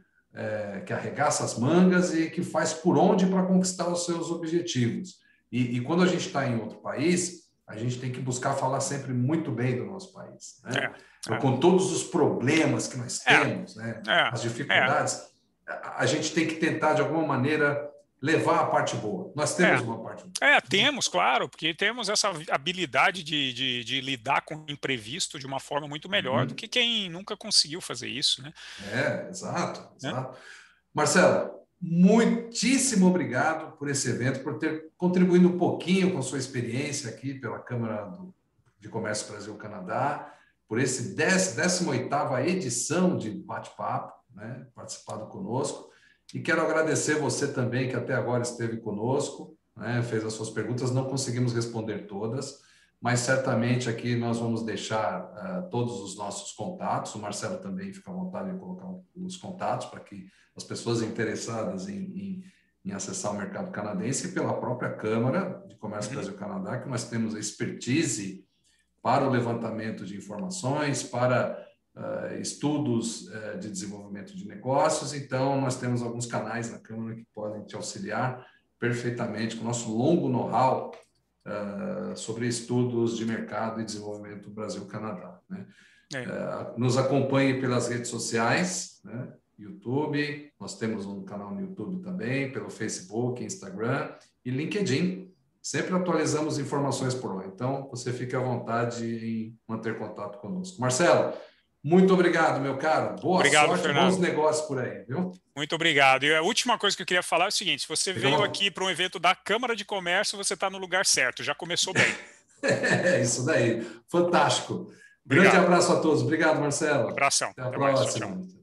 que arregaça as mangas e que faz por onde para conquistar os seus objetivos. E quando a gente está em outro país, a gente tem que buscar falar sempre muito bem do nosso país, né? Com todos os problemas que nós temos, né? As dificuldades, a gente tem que tentar, de alguma maneira, levar a parte boa. Nós temos uma parte boa. Temos, claro, porque temos essa habilidade de lidar com o imprevisto de uma forma muito melhor do que quem nunca conseguiu fazer isso, né? Exato. Marcelo, muitíssimo obrigado por esse evento, por ter contribuído um pouquinho com sua experiência aqui pela Câmara de Comércio Brasil-Canadá, por esse 18ª edição de Bate-Papo, né, participado conosco. E quero agradecer você também, que até agora esteve conosco, né, fez as suas perguntas, não conseguimos responder todas, mas certamente aqui nós vamos deixar todos os nossos contatos. O Marcelo também fica à vontade de colocar os contatos para que as pessoas interessadas em acessar o mercado canadense e pela própria Câmara de Comércio Brasil-Canadá, que nós temos a expertise para o levantamento de informações, para estudos de desenvolvimento de negócios. Então, nós temos alguns canais na Câmara que podem te auxiliar perfeitamente com o nosso longo know-how sobre estudos de mercado e desenvolvimento Brasil-Canadá, né? Nos acompanhe pelas redes sociais, né? YouTube, nós temos um canal no YouTube também, pelo Facebook, Instagram e LinkedIn. Sempre atualizamos informações por lá. Então, você fique à vontade em manter contato conosco. Marcelo, Muito obrigado, meu caro. Boa Obrigado, sorte, Fernando. bons negócios por aí, viu? Muito obrigado. E a última coisa que eu queria falar é o seguinte: se você Fica veio bom. aqui para um evento da Câmara de Comércio, você está no lugar certo, já começou bem. É isso daí. Fantástico. Grande Obrigado. abraço a todos. Obrigado, Marcelo. Abração. Até a Até mais. Tchau, tchau. próxima.